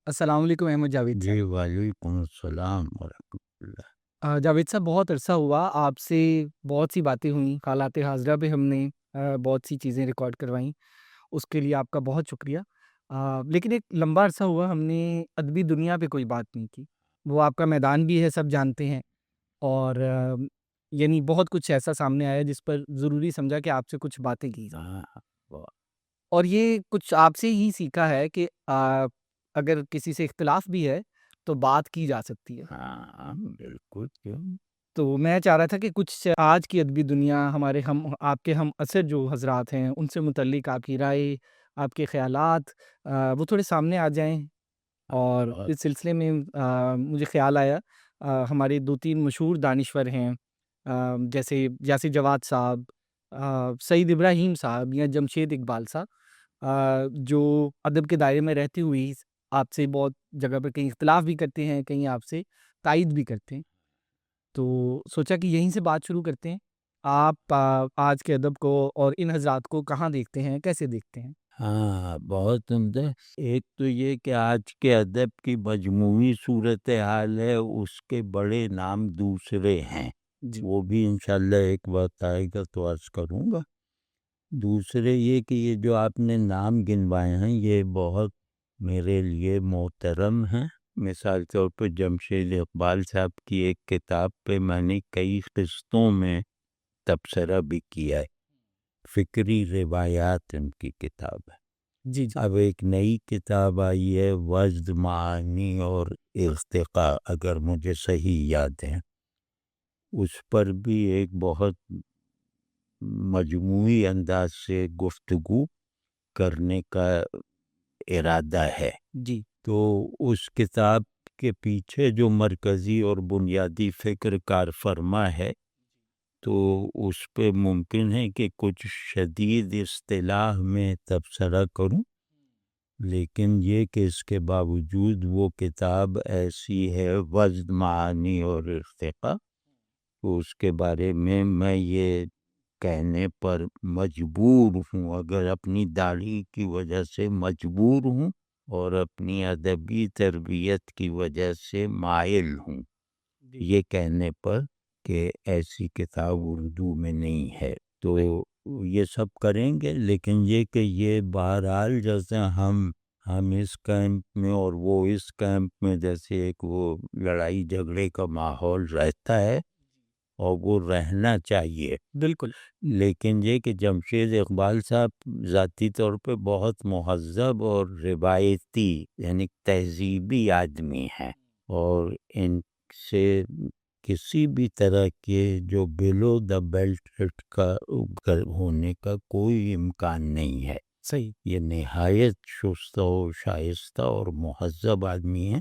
السلام علیکم احمد جاوید جی صاحب۔ وعلیکم السلام ورحمۃ اللہ۔ جاوید صاحب، بہت عرصہ ہوا آپ سے، بہت سی باتیں ہوئیں، حالات حاضرہ پہ ہم نے بہت سی چیزیں ریکارڈ کروائیں، اس کے لیے آپ کا بہت شکریہ۔ لیکن ایک لمبا عرصہ ہوا ہم نے ادبی دنیا پہ کوئی بات نہیں کی۔ وہ آپ کا میدان بھی ہے، سب جانتے ہیں، اور یعنی بہت کچھ ایسا سامنے آیا جس پر ضروری سمجھا کہ آپ سے کچھ باتیں کی جائیں، ہاں بہت- اور یہ کچھ آپ سے ہی سیکھا ہے کہ اگر کسی سے اختلاف بھی ہے تو بات کی جا سکتی ہے۔ ہاں بالکل، کیوں؟ تو میں چاہ رہا تھا کہ کچھ آج کی ادبی دنیا، ہمارے آپ کے ہم عصر جو حضرات ہیں، ان سے متعلق آپ کی رائے، آپ کے خیالات وہ تھوڑے سامنے آ جائیں۔ اور بہت اس سلسلے میں مجھے خیال آیا، ہمارے 2-3 مشہور دانشور ہیں، جیسے یاسر جواد صاحب، سعید ابراہیم صاحب یا جمشید اقبال صاحب، جو ادب کے دائرے میں رہتے ہوئے ہی آپ سے بہت جگہ پر کہیں اختلاف بھی کرتے ہیں، کہیں آپ سے تائید بھی کرتے ہیں۔ تو سوچا کہ یہیں سے بات شروع کرتے ہیں۔ آپ آج کے ادب کو اور ان حضرات کو کہاں دیکھتے ہیں، کیسے دیکھتے ہیں؟ ہاں بہت عمدہ۔ ایک تو یہ کہ آج کے ادب کی مجموعی صورتحال ہے، اس کے بڑے نام دوسرے ہیں، جی وہ بھی انشاءاللہ ایک وقت آئے گا تو عرض کروں گا۔ دوسرے یہ کہ یہ جو آپ نے نام گنوائے ہیں یہ بہت میرے لیے محترم ہیں۔ مثال طور پر جمشید اقبال صاحب کی ایک کتاب پہ میں نے کئی قسطوں میں تبصرہ بھی کیا ہے، فکری روایات ان کی کتاب ہے۔ جی جی اب ایک نئی کتاب آئی ہے، وجد، معانی اور ارتقاء، اگر مجھے صحیح یاد ہے، اس پر بھی ایک بہت مجموعی انداز سے گفتگو کرنے کا ارادہ ہے۔ جی تو اس کتاب کے پیچھے جو مرکزی اور بنیادی فکر کار فرما ہے، تو اس پہ ممکن ہے کہ کچھ شدید اصطلاح میں تبصرہ کروں، لیکن یہ کہ اس کے باوجود وہ کتاب ایسی ہے، وزن، معانی اور ارتقاء، تو اس کے بارے میں یہ کہنے پر مجبور ہوں، اگر اپنی داڑھی کی وجہ سے مجبور ہوں اور اپنی ادبی تربیت کی وجہ سے مائل ہوں، یہ کہنے پر کہ ایسی کتاب اردو میں نہیں ہے۔ تو یہ سب کریں گے، لیکن یہ کہ یہ بہرحال جیسے ہم اس کیمپ میں اور وہ اس کیمپ میں، جیسے ایک وہ لڑائی جھگڑے کا ماحول رہتا ہے اور وہ رہنا چاہیے، بالکل لیکن یہ کہ جمشید اقبال صاحب ذاتی طور پہ بہت مہذب اور روایتی یعنی تہذیبی آدمی ہیں، اور ان سے کسی بھی طرح کے جو بلو دا بیلٹ کا ہونے کا کوئی امکان نہیں ہے۔ صحیح۔ یہ نہایت شستہ و شائستہ اور مہذب آدمی ہیں،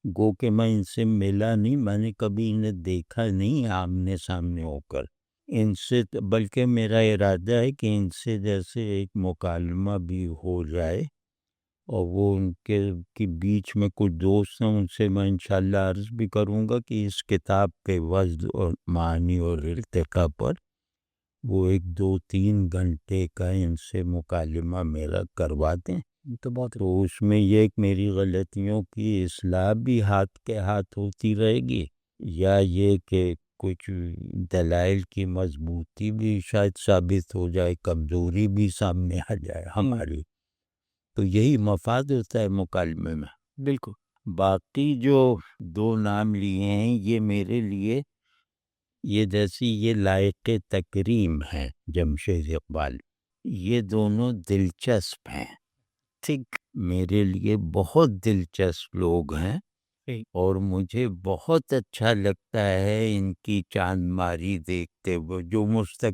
گو کہ میں ان سے ملا نہیں، میں نے کبھی انہیں دیکھا نہیں آمنے سامنے ہو کر ان سے، بلکہ میرا ارادہ ہے کہ ان سے جیسے ایک مکالمہ بھی ہو جائے، اور وہ ان کے بیچ میں کچھ دوست ہیں، ان سے میں انشاءاللہ عرض بھی کروں گا کہ اس کتاب کے وزن اور معانی اور ارتقاء پر وہ 1-2-3 گھنٹے کا ان سے مکالمہ میرا کروا دیں، تو بہت تو اس میں یہ کہ میری غلطیوں کی اصلاح بھی ہاتھ کے ہاتھ ہوتی رہے گی، یا یہ کہ کچھ دلائل کی مضبوطی بھی شاید ثابت ہو جائے، کمزوری بھی سامنے آ جائے ہماری، تو یہی مفاد ہوتا ہے مکالمے میں۔ بالکل باقی جو 2 نام لیے ہیں یہ میرے لیے یہ جیسی یہ لائق تکریم ہیں، جمشید اقبال، یہ دونوں دلچسپ ہیں، ٹھیک۔ میرے لیے بہت دلچسپ لوگ ہیں، ٹھیک اور مجھے بہت اچھا لگتا ہے ان کی چاند ماری دیکھتے ہوئے جو مجھ تک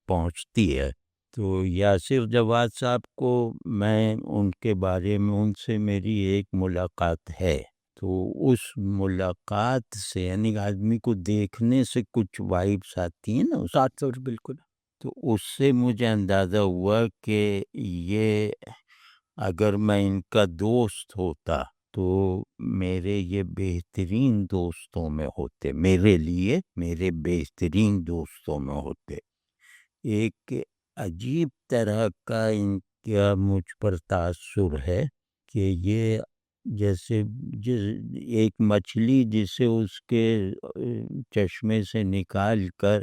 پہنچتی ہے۔ تو یاسر جواد صاحب کو میں ان کے بارے میں ان سے میری ایک ملاقات ہے، تو اس ملاقات سے یعنی آدمی کو دیکھنے سے کچھ وائبس آتی ہیں نا، ساتھ بالکل تو اس سے مجھے اندازہ ہوا کہ یہ اگر میں ان کا دوست ہوتا تو میرے یہ بہترین دوستوں میں ہوتے، میرے لیے میرے بہترین دوستوں میں ہوتے۔ ایک عجیب طرح کا ان کا مجھ پر تاثر ہے کہ یہ جیسے ایک مچھلی جسے اس کے چشمے سے نکال کر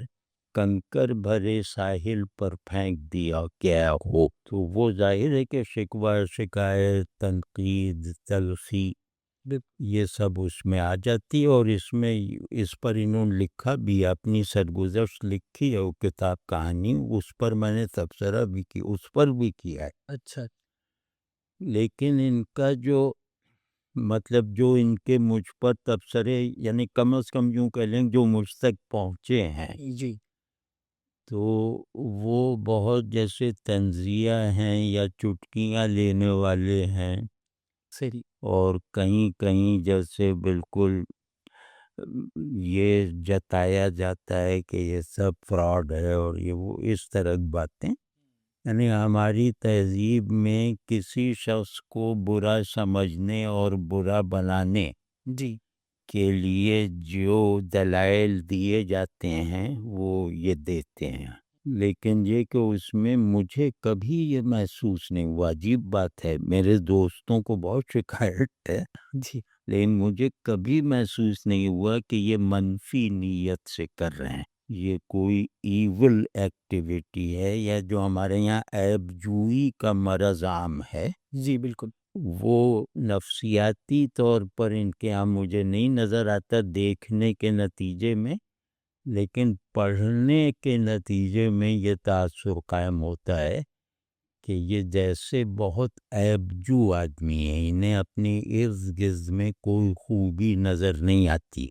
کنکر بھرے ساحل پر پھینک دیا گیا ہو، تو وہ ظاہر ہے کہ شکوہ شکایت تنقید تلخی یہ سب اس میں آ جاتی ہے، اور اس پر انہوں نے لکھا بھی، اپنی سرگزشت لکھی ہے وہ کتاب کہانی، اس پر میں نے تبصرہ بھی کی، اس پر بھی کیا ہے۔ اچھا لیکن ان کا جو مطلب جو ان کے مجھ پر تبصرے، یعنی کم از کم یوں کہہ لیں جو مجھ تک پہنچے ہیں، جی تو وہ بہت جیسے طنزیہ ہیں یا چٹکیاں لینے والے ہیں، صحیح اور کہیں کہیں جیسے بالکل یہ جتایا جاتا ہے کہ یہ سب فراڈ ہے، اور یہ وہ اس طرح کی باتیں، یعنی ہماری تہذیب میں کسی شخص کو برا سمجھنے اور برا بنانے جی کے لیے جو دلائل دیے جاتے ہیں وہ یہ دیتے ہیں، لیکن یہ کہ اس میں مجھے کبھی یہ محسوس نہیں ہوا، عجیب بات ہے، میرے دوستوں کو بہت شکایت ہے، جی لیکن مجھے کبھی محسوس نہیں ہوا کہ یہ منفی نیت سے کر رہے ہیں، یہ کوئی ایول ایکٹیویٹی ہے، یا جو ہمارے یہاں عیب جوئی کا مرض عام ہے، جی بالکل وہ نفسیاتی طور پر ان کے یہاں مجھے نہیں نظر آتا دیکھنے کے نتیجے میں، لیکن پڑھنے کے نتیجے میں یہ تاثر قائم ہوتا ہے کہ یہ جیسے بہت عیب جو آدمی ہیں، انہیں اپنی ارد گرد میں کوئی خوبی نظر نہیں آتی،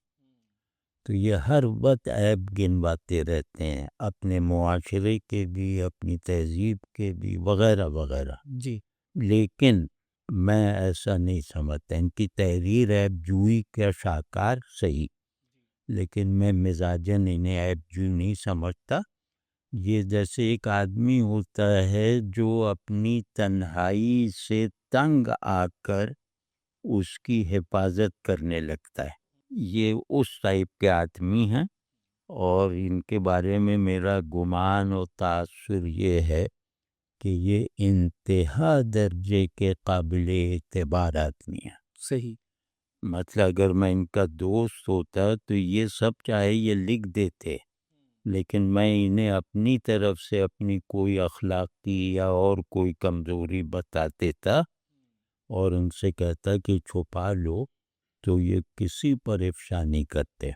تو یہ ہر وقت عیب گنواتے رہتے ہیں، اپنے معاشرے کے بھی، اپنی تہذیب کے بھی، وغیرہ وغیرہ۔ جی لیکن میں ایسا نہیں سمجھتا، ان کی تحریر عیب جوئی کا شاہکار صحیح، لیکن میں مزاجن انہیں عیب جوئی نہیں سمجھتا۔ یہ جیسے ایک آدمی ہوتا ہے جو اپنی تنہائی سے تنگ آ کر اس کی حفاظت کرنے لگتا ہے، یہ اس ٹائپ کے آدمی ہیں، اور ان کے بارے میں میرا گمان اور تاثر یہ ہے کہ یہ انتہا درجے کے قابل اعتبار آدمی ہیں۔ صحیح مطلب اگر میں ان کا دوست ہوتا تو یہ سب چاہے یہ لکھ دیتے، لیکن میں انہیں اپنی طرف سے اپنی کوئی اخلاقی یا اور کوئی کمزوری بتا دیتا اور ان سے کہتا کہ چھپا لو، تو یہ کسی پر افشا نہیں کرتے،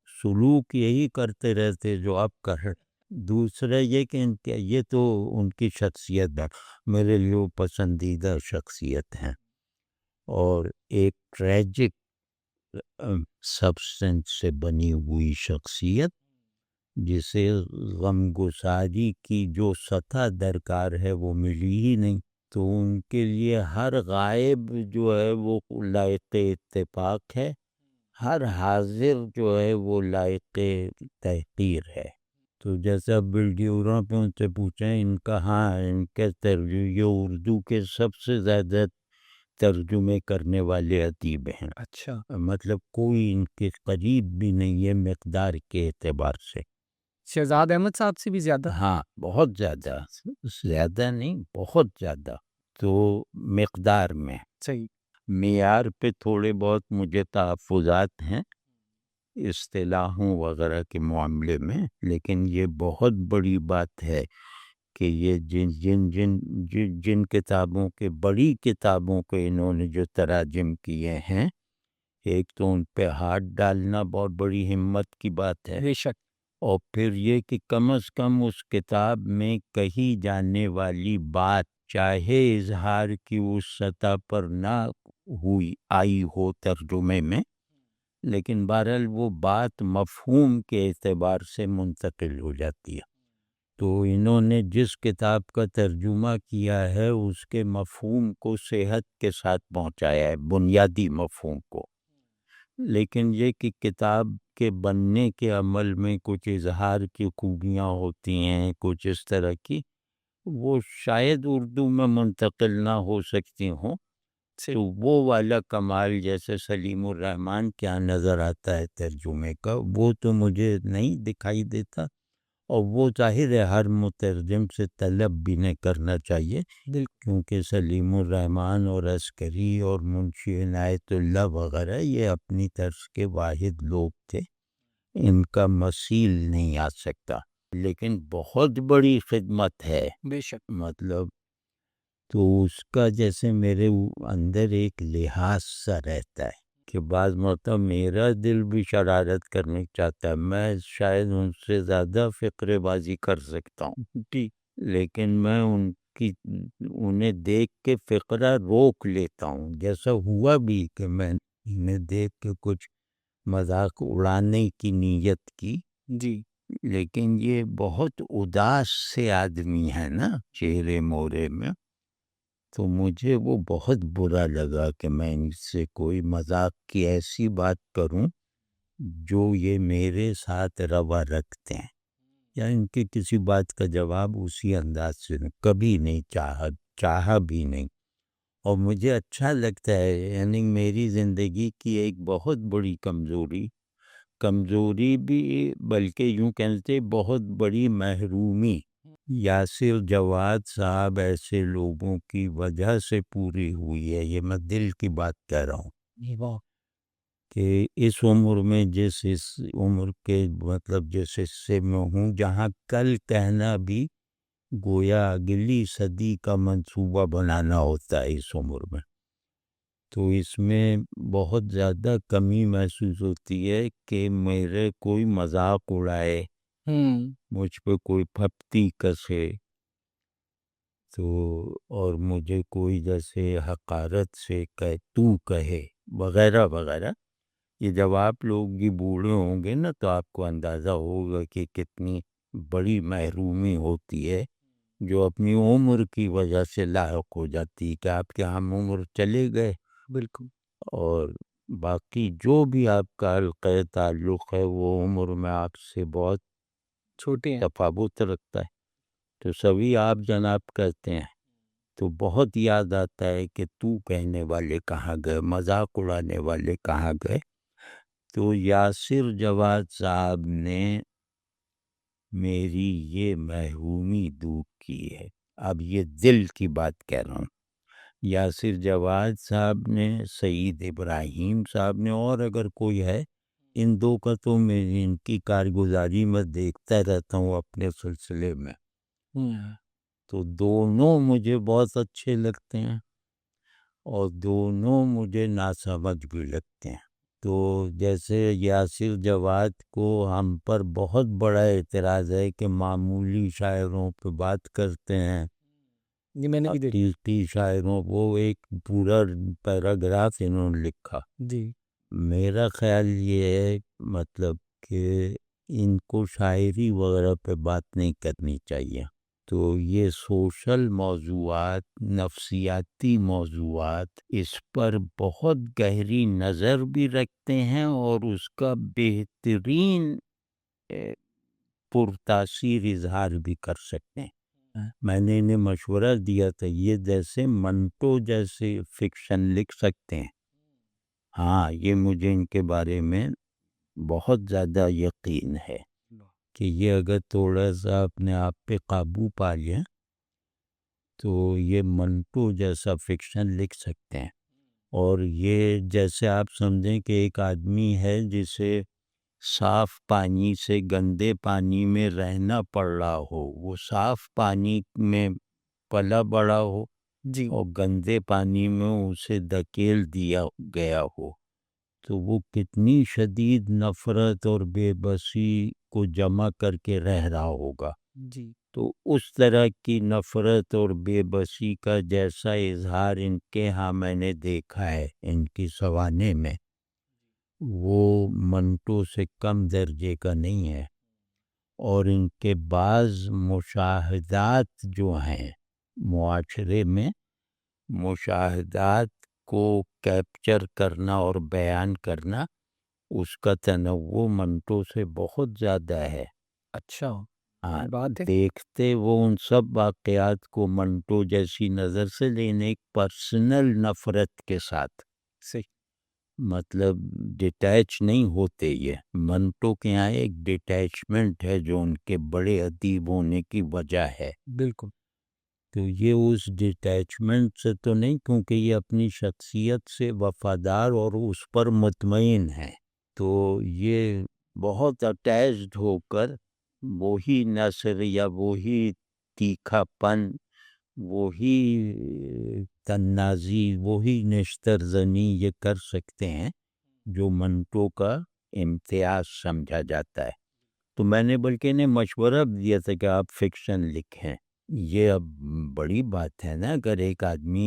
سلوک یہی کرتے رہتے جو اب کر۔ دوسرا یہ کہ یہ تو ان کی شخصیت ہے، میرے لیے وہ پسندیدہ شخصیت ہیں، اور ایک ٹریجک سبسٹنس سے بنی ہوئی شخصیت جسے غم گساری کی جو سطح درکار ہے وہ ملی ہی نہیں، تو ان کے لیے ہر غائب جو ہے وہ لائق اتفاق ہے، ہر حاضر جو ہے وہ لائق تحقیر ہے۔ تو جیسا بلڈیورا پہ ان سے پوچھیں، ان کا ہاں ان کے یہ اردو کے سب سے زیادہ ترجمے کرنے والے ادیب ہیں، اچھا مطلب کوئی ان کے قریب بھی نہیں ہے مقدار کے اعتبار سے۔ شہزاد احمد صاحب سے بھی زیادہ ہاں بہت زیادہ، زیادہ نہیں بہت زیادہ، تو مقدار میں، صحیح معیار پہ تھوڑے بہت مجھے تحفظات ہیں اصطلاحوں وغیرہ کے معاملے میں، لیکن یہ بہت بڑی بات ہے کہ یہ جن کتابوں کے، بڑی کتابوں کے انہوں نے جو تراجم کیے ہیں، ایک تو ان پہ ہاتھ ڈالنا بہت بڑی ہمت کی بات ہے، بے شک اور پھر یہ کہ کم از کم اس کتاب میں کہی جانے والی بات چاہے اظہار کی اس سطح پر نہ آئی ہو ترجمے میں، لیکن بہرحال وہ بات مفہوم کے اعتبار سے منتقل ہو جاتی ہے۔ تو انہوں نے جس کتاب کا ترجمہ کیا ہے اس کے مفہوم کو صحت کے ساتھ پہنچایا ہے، بنیادی مفہوم کو، لیکن یہ کہ کتاب کے بننے کے عمل میں کچھ اظہار کی خوبیاں ہوتی ہیں، کچھ اس طرح کی، وہ شاید اردو میں منتقل نہ ہو سکتی ہوں، تو وہ والا کمال جیسے سلیم الرحمن کیا نظر آتا ہے ترجمے کا، وہ تو مجھے نہیں دکھائی دیتا، اور وہ ظاہر ہے ہر مترجم سے طلب بھی نہیں کرنا چاہیے، بالکل کیونکہ سلیم الرحمن اور عسکری اور منشی عنایت اللہ وغیرہ یہ اپنی طرز کے واحد لوگ تھے، ان کا مثیل نہیں آ سکتا، لیکن بہت بڑی خدمت ہے، بے شک مطلب تو اس کا جیسے میرے اندر ایک لحاظ سا رہتا ہے کہ بعض مرتبہ میرا دل بھی شرارت کرنے چاہتا ہے، میں شاید ان سے زیادہ فقرے بازی کر سکتا ہوں، جی لیکن میں انہیں دیکھ کے فقرہ روک لیتا ہوں، جیسا ہوا بھی کہ میں انہیں دیکھ کے کچھ مذاق اڑانے کی نیت کی، جی لیکن یہ بہت اداس سے آدمی ہے نا چہرے مورے میں، تو مجھے وہ بہت برا لگا کہ میں ان سے کوئی مذاق کی ایسی بات کروں جو یہ میرے ساتھ روا رکھتے ہیں، یا ان کے کسی بات کا جواب اسی انداز سے کبھی نہیں چاہا بھی نہیں، اور مجھے اچھا لگتا ہے، یعنی میری زندگی کی ایک بہت بڑی کمزوری بھی، بلکہ یوں کہتے بہت بڑی محرومی یاسر جواد صاحب ایسے لوگوں کی وجہ سے پوری ہوئی ہے، یہ میں دل کی بات کہہ رہا ہوں کہ اس عمر میں اس عمر کے مطلب جس حصے میں ہوں جہاں کل کہنا بھی گویا اگلی صدی کا منصوبہ بنانا ہوتا ہے، اس عمر میں تو اس میں بہت زیادہ کمی محسوس ہوتی ہے کہ میرے کوئی مذاق اڑائے، مجھ پہ کوئی پھپتی کسے، تو اور مجھے کوئی جیسے حقارت سے کہے وغیرہ وغیرہ، یہ جب آپ لوگ بھی بوڑھے ہوں گے نا تو آپ کو اندازہ ہوگا کہ کتنی بڑی محرومی ہوتی ہے جو اپنی عمر کی وجہ سے لاحق ہو جاتی ہے کہ آپ کے ہم عمر چلے گئے، بالکل اور باقی جو بھی آپ کا حلقہ تعلق ہے وہ عمر میں آپ سے بہت چھوٹے ہیں تفاوت رکھتا ہے، تو سبھی آپ جناب کہتے ہیں، تو بہت یاد آتا ہے کہ تو کہنے والے کہاں گئے، مذاق اڑانے والے کہاں گئے، تو یاسر جواد صاحب نے میری یہ محرومی دور کی ہے، اب یہ دل کی بات کہہ رہا ہوں، یاسر جواد صاحب نے، سعید ابراہیم صاحب نے، اور اگر کوئی ہے ان دو کا تو میں ان کی کارگزاری میں دیکھتا رہتا ہوں اپنے سلسلے میں، تو دونوں مجھے بہت اچھے لگتے ہیں اور دونوں مجھے ناسمجھ بھی لگتے ہیں، تو جیسے یاسر جواد کو ہم پر بہت بڑا اعتراض ہے کہ معمولی شاعروں پہ بات کرتے ہیں، یہ میں نے بھی دیکھا حقیقی شاعروں، وہ ایک پورا پیراگراف انہوں نے لکھا، جی میرا خیال یہ ہے مطلب کہ ان کو شاعری وغیرہ پہ بات نہیں کرنی چاہیے، تو یہ سوشل موضوعات، نفسیاتی موضوعات، اس پر بہت گہری نظر بھی رکھتے ہیں اور اس کا بہترین پرتاثیر اظہار بھی کر سکتے ہیں، میں نے انہیں مشورہ دیا تھا یہ جیسے منٹو جیسے فکشن لکھ سکتے ہیں، ہاں یہ مجھے ان کے بارے میں بہت زیادہ یقین ہے کہ یہ اگر تھوڑا سا اپنے آپ پہ قابو پا لیں تو یہ منٹو جیسا فکشن لکھ سکتے ہیں، اور یہ جیسے آپ سمجھیں کہ ایک آدمی ہے جسے صاف پانی سے گندے پانی میں رہنا پڑ رہا ہو، وہ صاف پانی میں پلا بڑا ہو جی اور گندے پانی میں اسے دھکیل دیا گیا ہو، تو وہ کتنی شدید نفرت اور بے بسی کو جمع کر کے رہ رہا ہوگا، جی تو اس طرح کی نفرت اور بے بسی کا جیسا اظہار ان کے ہاں میں نے دیکھا ہے ان کی سوانح میں، وہ منٹو سے کم درجے کا نہیں ہے، اور ان کے بعض مشاہدات جو ہیں معاشرے میں، مشاہدات کو کیپچر کرنا اور بیان کرنا، اس کا تنوع منٹو سے بہت زیادہ ہے، اچھا ہاں، بات ہے دیکھتے وہ ان سب واقعات کو منٹو جیسی نظر سے، لیکن ایک پرسنل نفرت کے ساتھ، صحیح مطلب ڈیٹیچ نہیں ہوتے. یہ منٹو کے یہاں ایک ڈیٹیچمنٹ ہے جو ان کے بڑے ادیب ہونے کی وجہ ہے. بالکل. تو یہ اس ڈیٹیچمنٹ سے تو نہیں، کیونکہ یہ اپنی شخصیت سے وفادار اور اس پر مطمئن ہے. تو یہ بہت اٹیچڈ ہو کر وہی نثر یا وہی تیکھا پن، وہی تنازی، وہی نشتر زنی یہ کر سکتے ہیں جو منٹو کا امتیاز سمجھا جاتا ہے. تو میں نے بلکہ انہیں مشورہ بھی دیا تھا کہ آپ فکشن لکھیں. یہ اب بڑی بات ہے نا، اگر ایک آدمی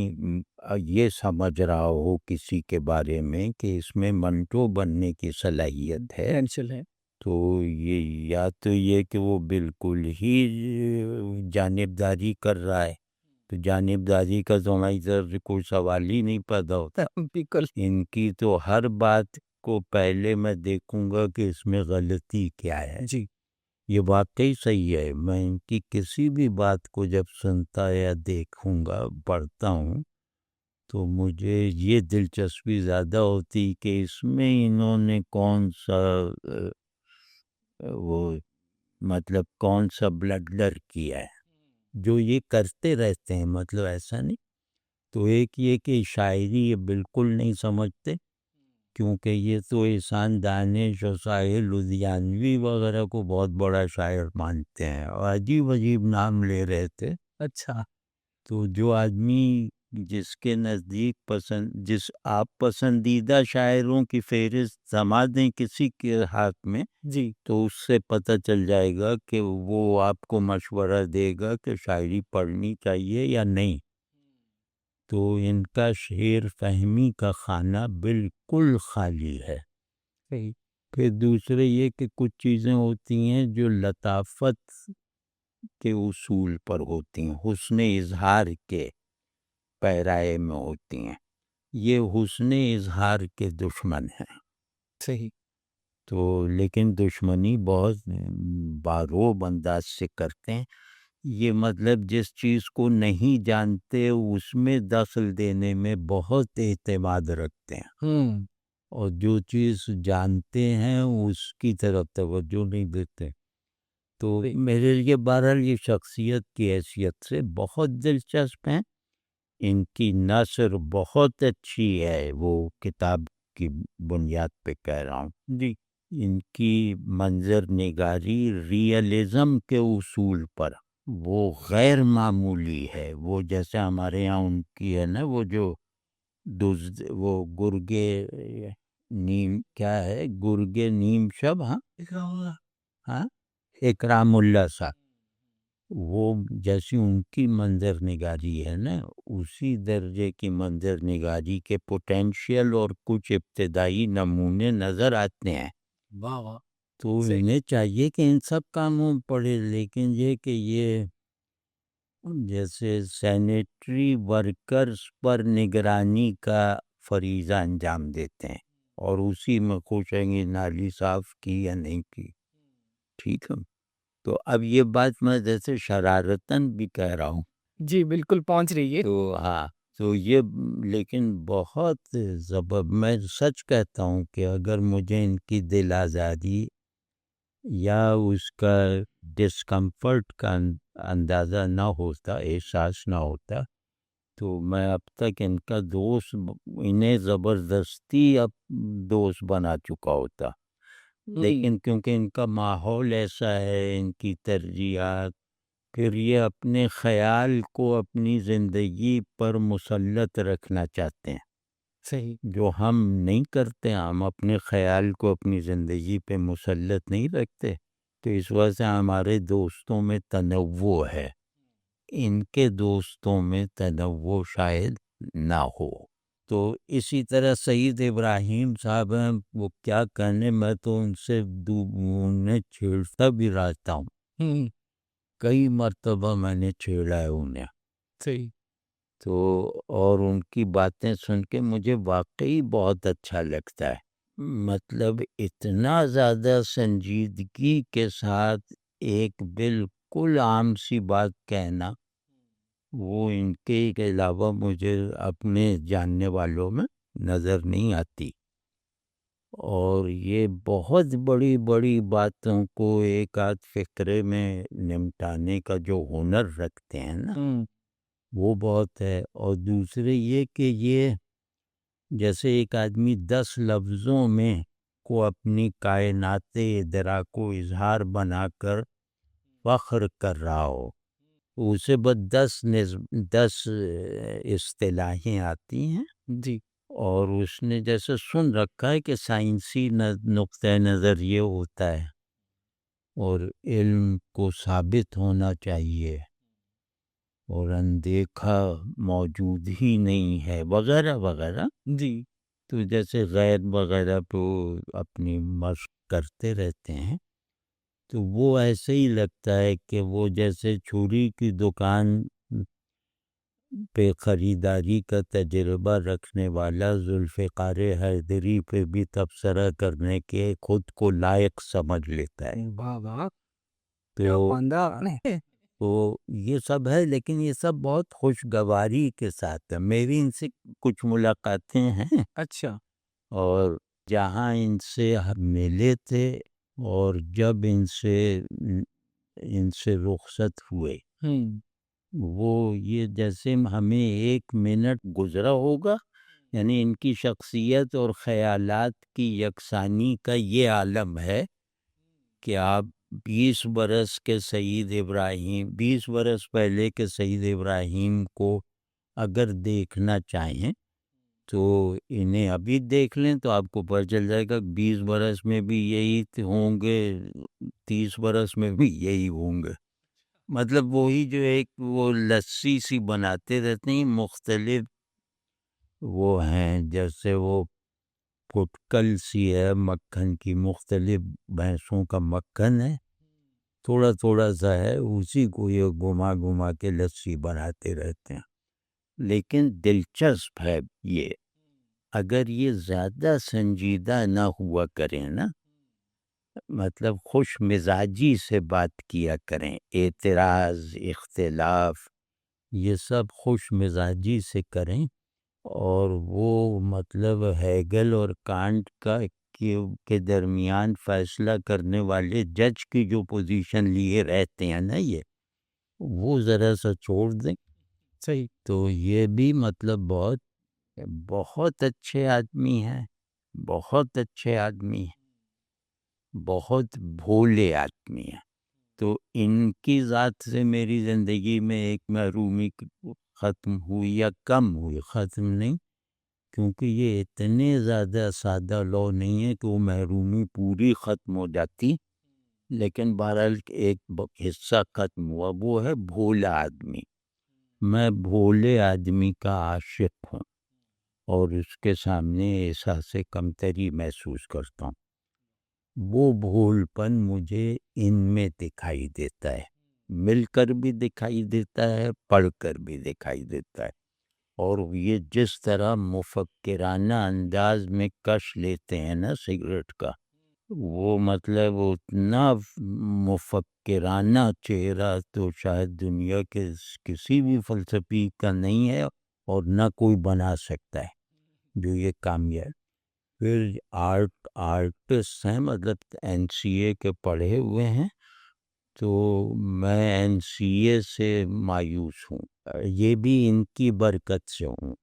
یہ سمجھ رہا ہو کسی کے بارے میں کہ اس میں منٹو بننے کی صلاحیت ہے، پوٹینشیل ہے. تو یہ یا تو یہ کہ وہ بالکل ہی جانبداری کر رہا ہے. تو جانبداری کا تو ہماری طرف سے کوئی سوال ہی نہیں پیدا ہوتا. بالکل. ان کی تو ہر بات کو پہلے میں دیکھوں گا کہ اس میں غلطی کیا ہے. جی. یہ واقعی صحیح ہے. میں ان کی کسی بھی بات کو جب سنتا یا دیکھوں گا، پڑھتا ہوں، تو مجھے یہ دلچسپی زیادہ ہوتی کہ اس میں انہوں نے کون سا وہ مطلب کون سا بلڈر کیا ہے، جو یہ کرتے رہتے ہیں. مطلب ایسا نہیں. تو ایک یہ کہ شاعری یہ بالکل نہیں سمجھتے، کیونکہ یہ تو احسان دانش اور ساحل لدھیانوی وغیرہ کو بہت بڑا شاعر مانتے ہیں اور عجیب عجیب نام لے رہے تھے. اچھا. تو جو آدمی جس کے نزدیک جس آپ پسندیدہ شاعروں کی فہرست سما دیں کسی کے ہاتھ میں، جی. تو اس سے پتہ چل جائے گا کہ وہ آپ کو مشورہ دے گا کہ شاعری پڑھنی چاہیے یا نہیں. تو ان کا شعر فہمی کا خانہ بالکل خالی ہے. صحیح. پھر دوسرے یہ کہ کچھ چیزیں ہوتی ہیں جو لطافت کے اصول پر ہوتی ہیں، حسن اظہار کے پیرائے میں ہوتی ہیں. یہ حسن اظہار کے دشمن ہیں. صحیح. تو لیکن دشمنی بہت باروب انداز سے کرتے ہیں. یہ مطلب جس چیز کو نہیں جانتے اس میں دخل دینے میں بہت اعتماد رکھتے ہیں، اور جو چیز جانتے ہیں اس کی طرف توجہ نہیں دیتے. تو میرے لیے بہرحال یہ شخصیت کی حیثیت سے بہت دلچسپ ہیں. ان کی نثر بہت اچھی ہے، وہ کتاب کی بنیاد پہ کہہ رہا ہوں. جی. ان کی منظر نگاری ریئلزم کے اصول پر وہ غیر معمولی ہے. وہ جیسے ہمارے یہاں ان کی ہے نا، وہ جو وہ گرگے نیم کیا ہے، گرگے نیم شب، ہاں اکرام اللہ صاحب، وہ جیسی ان کی منظر نگاری ہے نا، اسی درجے کی منظر نگاری کے پوٹینشیل اور کچھ ابتدائی نمونے نظر آتے ہیں. واہ واہ. تو انہیں چاہیے کہ ان سب کاموں میں پڑھے. لیکن یہ کہ یہ جیسے سینیٹری ورکرز پر نگرانی کا فریضہ انجام دیتے ہیں اور اسی میں خوش ہیں کہ نالی صاف کی یا نہیں کی. ٹھیک ہے. تو اب یہ بات میں جیسے شرارتاً بھی کہہ رہا ہوں. جی بالکل پہنچ رہی ہے. تو ہاں، تو یہ لیکن بہت میں سچ کہتا ہوں کہ اگر مجھے ان کی دل آزادی یا اس کا ڈسکمفرٹ کا اندازہ نہ ہوتا، احساس نہ ہوتا، تو میں اب تک ان کا دوست، انہیں زبردستی اب دوست بنا چکا ہوتا. لیکن کیونکہ ان کا ماحول ایسا ہے، ان کی ترجیحات، پھر یہ اپنے خیال کو اپنی زندگی پر مسلط رکھنا چاہتے ہیں. صحیح. جو ہم نہیں کرتے. ہم اپنے خیال کو اپنی زندگی پہ مسلط نہیں رکھتے. تو اس وجہ سے ہمارے دوستوں میں تنوع ہے. ان کے دوستوں میں تنوع شاید نہ ہو. تو اسی طرح سعید ابراہیم صاحب ہیں، وہ کیا کہنے، میں تو ان سے انہیں چھیڑتا بھی رہتا ہوں. کئی مرتبہ میں نے چھیڑا ہے انہیں. صحیح. تو اور ان کی باتیں سن کے مجھے واقعی بہت اچھا لگتا ہے. مطلب اتنا زیادہ سنجیدگی کے ساتھ ایک بالکل عام سی بات کہنا، وہ ان کے علاوہ مجھے اپنے جاننے والوں میں نظر نہیں آتی. اور یہ بہت بڑی بڑی باتوں کو ایک آدھ فقرے میں نمٹانے کا جو ہنر رکھتے ہیں نا وہ بہت ہے. اور دوسرے یہ کہ یہ جیسے ایک آدمی 10 لفظوں میں کو اپنی کائنات ادراک و اظہار بنا کر فخر کر رہا ہو، اسے بس 10 اصطلاحیں آتی ہیں جی اور اس نے جیسے سن رکھا ہے کہ سائنسی نقطۂ نظر یہ ہوتا ہے اور علم کو ثابت ہونا چاہیے اور اندیکھا موجود ہی نہیں ہے وغیرہ وغیرہ. جی تو جیسے غیر وغیرہ پہ وہ اپنی مشق کرتے رہتے ہیں تو وہ ایسے ہی لگتا ہے کہ وہ جیسے چھری کی دکان پہ خریداری کا تجربہ رکھنے والا ذوالفقار حیدری پہ بھی تبصرہ کرنے کے خود کو لائق سمجھ لیتا ہے. واہ واہ تو خاندان ہے. تو یہ سب ہے لیکن یہ سب بہت خوشگواری کے ساتھ ہے. میری ان سے کچھ ملاقاتیں ہیں اچھا اور جہاں ان سے ملے تھے اور جب ان سے رخصت ہوئے وہ یہ جیسے ہمیں 1 منٹ گزرا ہوگا، یعنی ان کی شخصیت اور خیالات کی یکسانی کا یہ عالم ہے کہ آپ 20 برس کے سید ابراہیم 20 برس پہلے کے سید ابراہیم کو اگر دیکھنا چاہیں تو انہیں ابھی دیکھ لیں تو آپ کو پتہ چل جائے گا 20 برس میں بھی یہی ہوں گے، 30 برس میں بھی یہی ہوں گے. مطلب وہی جو ایک وہ لسی سی بناتے رہتے ہیں مختلف وہ ہیں، جیسے وہ پھٹکل سی ہے مکھن کی، مختلف بھینسوں کا مکھن ہے تھوڑا تھوڑا سا ہے، اسی کو یہ گھما گھما کے لسی بناتے رہتے ہیں. لیکن دلچسپ ہے یہ اگر یہ زیادہ سنجیدہ نہ ہوا کریں نا، مطلب خوش مزاجی سے بات کیا کریں، اعتراض اختلاف یہ سب خوش مزاجی سے کریں اور وہ مطلب ہیگل اور کانٹ کا کے درمیان فیصلہ کرنے والے جج کی جو پوزیشن لیے رہتے ہیں نا یہ وہ ذرا سا چھوڑ دیں صحیح. تو یہ بھی مطلب بہت بہت اچھے آدمی ہیں، بہت اچھے آدمی ہیں، بہت بھولے آدمی ہیں. تو ان کی ذات سے میری زندگی میں ایک محرومی ختم ہوئی یا کم ہوئی، ختم نہیں، کیونکہ یہ اتنے زیادہ سادہ لو نہیں ہے کہ وہ محرومی پوری ختم ہو جاتی، لیکن بہرحال ایک حصہ ختم ہوا، وہ ہے بھولا آدمی. میں بھولے آدمی کا عاشق ہوں اور اس کے سامنے احساس کمتری محسوس کرتا ہوں. وہ بھول پن مجھے ان میں دکھائی دیتا ہے، مل کر بھی دکھائی دیتا ہے، پڑھ کر بھی دکھائی دیتا ہے. اور یہ جس طرح مفکرانہ انداز میں کش لیتے ہیں نا سگریٹ کا، وہ مطلب اتنا مفکرانہ چہرہ تو شاید دنیا کے کسی بھی فلسفی کا نہیں ہے اور نہ کوئی بنا سکتا ہے جو یہ کامیاب. پھر آرٹسٹ ہیں، مطلب NCA کے پڑھے ہوئے ہیں، تو میں NCA سے مایوس ہوں، یہ بھی ان کی برکت سے ہوں.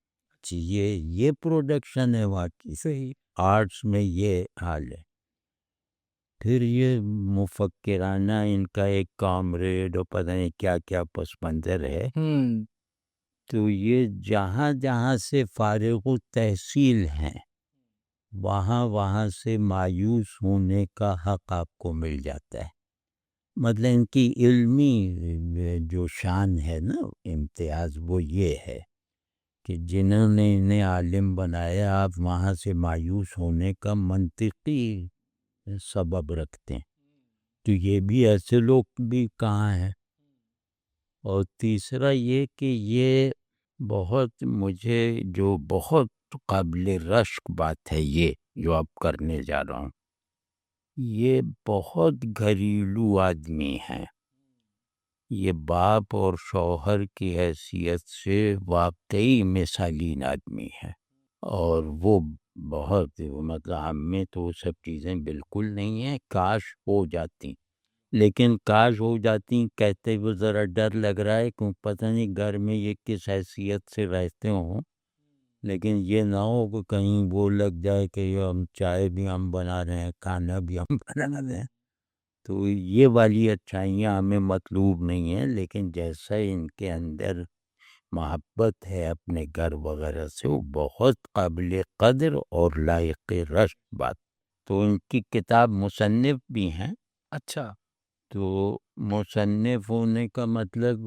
یہ پروڈکشن ہے واقعی، صحیح. آرٹس میں یہ حال ہے. پھر یہ مفکرانہ ان کا ایک کامریڈ اور پتہ نہیں کیا کیا پس منظر ہے. تو یہ جہاں جہاں سے فارغ التحصیل ہیں وہاں وہاں سے مایوس ہونے کا حق آپ کو مل جاتا ہے. مطلب ان کی علمی جو شان ہے نا امتیاز وہ یہ ہے کہ جنہوں نے انہیں عالم بنایا آپ وہاں سے مایوس ہونے کا منطقی سبب رکھتے ہیں. تو یہ بھی ایسے لوگ بھی کہاں ہیں. اور تیسرا یہ کہ یہ بہت مجھے جو بہت قابل رشک بات ہے یہ جو اب کرنے جا رہا ہوں، یہ بہت گھریلو آدمی ہیں. یہ باپ اور شوہر کی حیثیت سے واقعی مثالین آدمی ہے اور وہ بہت مطلب ہم میں تو وہ سب چیزیں بالکل نہیں ہیں، کاش ہو جاتی، لیکن کاش ہو جاتی کہتے ہوئے ذرا ڈر لگ رہا ہے کہ پتہ نہیں گھر میں یہ کس حیثیت سے رہتے ہوں، لیکن یہ نہ ہو کہ کہیں وہ لگ جائے کہ یہ ہم چائے بھی ہم بنا رہے ہیں، کھانا بھی ہم بنا رہے ہیں، تو یہ والی اچھائیاں ہمیں مطلوب نہیں ہیں، لیکن جیسا ان کے اندر محبت ہے اپنے گھر وغیرہ سے، وہ بہت قابل قدر اور لائق رشک بات. تو ان کی کتاب مصنف بھی ہیں. اچھا. تو مصنف ہونے کا مطلب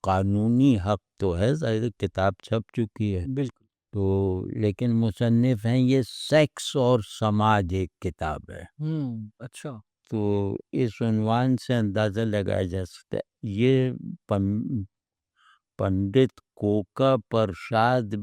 قانونی حق تو ہے، ظاہر کتاب چھپ چکی ہے بالکل. تو، لیکن مصنف ہیں. یہ سیکس اور سماج ایک کتاب ہے. اچھا. تو اس عنوان سے اندازہ لگایا جا سکتا ہے یہ پنڈت کوکا پرساد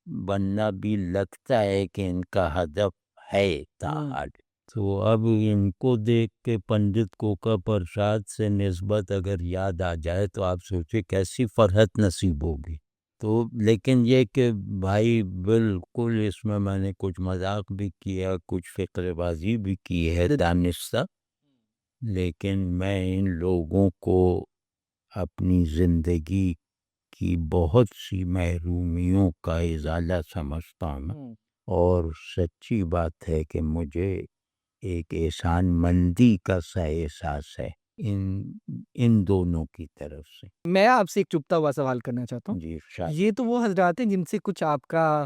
بننا بھی لگتا ہے کہ ان کا ہدف ہے تاحال. تو اب ان کو دیکھ کے پنڈت کوکا پرساد سے نسبت اگر یاد آ جائے تو آپ سوچیں کیسی فرحت نصیب ہوگی. تو لیکن یہ کہ بھائی بالکل اس میں نے کچھ مذاق بھی کیا، کچھ فقرے بازی بھی کی ہے دانستہ، لیکن میں ان لوگوں کو اپنی زندگی کی بہت سی محرومیوں کا ازالہ سمجھتا ہوں، اور سچی بات ہے کہ مجھے ایک احسان مندی کا سا احساس ہے ان دونوں کی طرف سے. میں آپ سے ایک چپتا ہوا سوال کرنا چاہتا ہوں. جی شاید یہ تو وہ حضرات ہیں جن سے کچھ آپ کا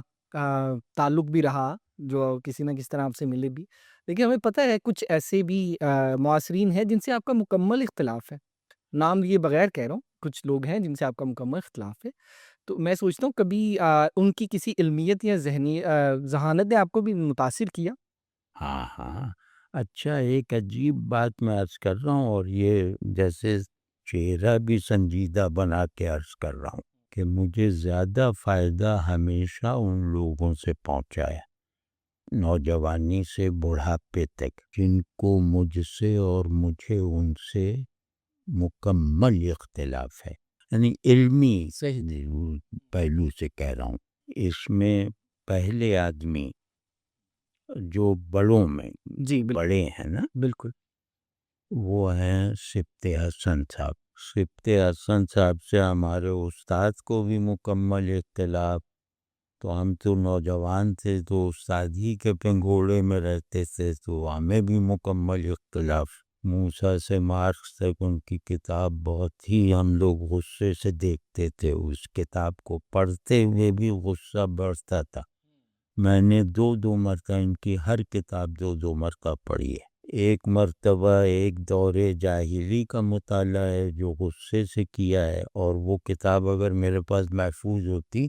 تعلق بھی رہا، جو کسی نہ کسی طرح آپ سے ملے بھی، لیکن ہمیں پتہ ہے کچھ ایسے بھی معاصرین ہیں جن سے آپ کا مکمل اختلاف ہے. نام لیے بغیر کہہ رہا ہوں، کچھ لوگ ہیں جن سے آپ کا مکمل اختلاف ہے. تو میں سوچتا ہوں کبھی ان کی کسی علمیت یا ذہنی ذہانت نے آپ کو بھی متاثر کیا؟ ہاں ہاں. اچھا ایک عجیب بات میں عرض کر رہا ہوں، اور یہ جیسے چہرہ بھی سنجیدہ بنا کے عرض کر رہا ہوں کہ مجھے زیادہ فائدہ ہمیشہ ان لوگوں سے پہنچا ہے، نوجوانی سے بڑھاپے تک، جن کو مجھ سے اور مجھے ان سے مکمل اختلاف ہے. یعنی علمی پہلو سے کہہ رہا ہوں. اس میں پہلے آدمی جو بڑوں میں جی بالکل. بڑے ہیں نا، بالکل. وہ ہیں سبط حسن صاحب. سبط حسن صاحب سے ہمارے استاد کو بھی مکمل اختلاف. تو ہم تو نوجوان تھے تو استاد ہی کے پنگھوڑے میں رہتے تھے، تو ہمیں بھی مکمل اختلاف. موسیٰ سے مارکس تک ان کی کتاب بہت ہی ہم لوگ غصے سے دیکھتے تھے. اس کتاب کو پڑھتے ہوئے بھی غصہ بڑھتا تھا. میں نے دو مرتبہ ان کی ہر کتاب دو مرتبہ پڑھی ہے. ایک مرتبہ ایک دور جاہلی کا مطالعہ ہے جو غصے سے کیا ہے، اور وہ کتاب اگر میرے پاس محفوظ ہوتی